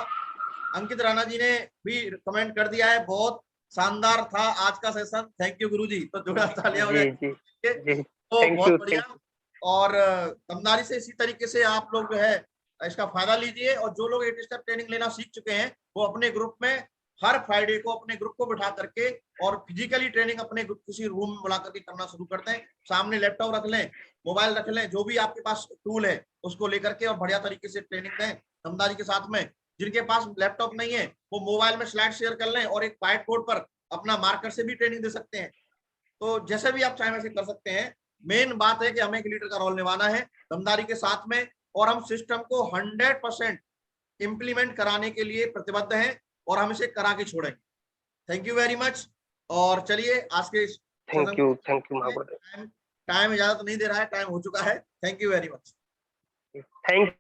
अंकित राणा जी ने भी कमेंट कर दिया है, बहुत शानदार था आज का सेशन, थैंक यू गुरुजी। तो जोड़ा तालियां हो जाए। तो बहुत बढ़िया, और दमदारी से इसी तरीके से आप लोग जो है इसका फायदा लीजिए, और जो लोग 8 स्टेप ट्रेनिंग लेना सीख चुके हैं वो अपने ग्रुप में हर फ्राइडे को अपने ग्रुप को बिठा करके और फिजिकली ट्रेनिंग अपने किसी रूम में बुला करके करना शुरू करते हैं। सामने लैपटॉप रख लें, मोबाइल रख लें, जो भी आपके पास टूल है उसको लेकर के और बढ़िया तरीके से ट्रेनिंग दें दमदारी के साथ में। जिनके पास लैपटॉप नहीं है वो मोबाइल में स्लाइड शेयर कर लें और एक व्हाइट बोर्ड पर अपना मार्कर से भी ट्रेनिंग दे सकते हैं। तो जैसे भी आप चाहे वैसे कर सकते हैं। मेन बात है कि हमें एक लीडर का रोल निभाना है दमदारी के साथ में, और हम सिस्टम को 100% इंप्लीमेंट कराने के लिए प्रतिबद्ध हैं, और हम इसे करा के छोड़ेंगे। Thank you very much. और चलिए आज के थैंक यू महागुरुदेव। टाइम इजाजत नहीं दे रहा है, टाइम हो चुका है। Thank you very much. Thank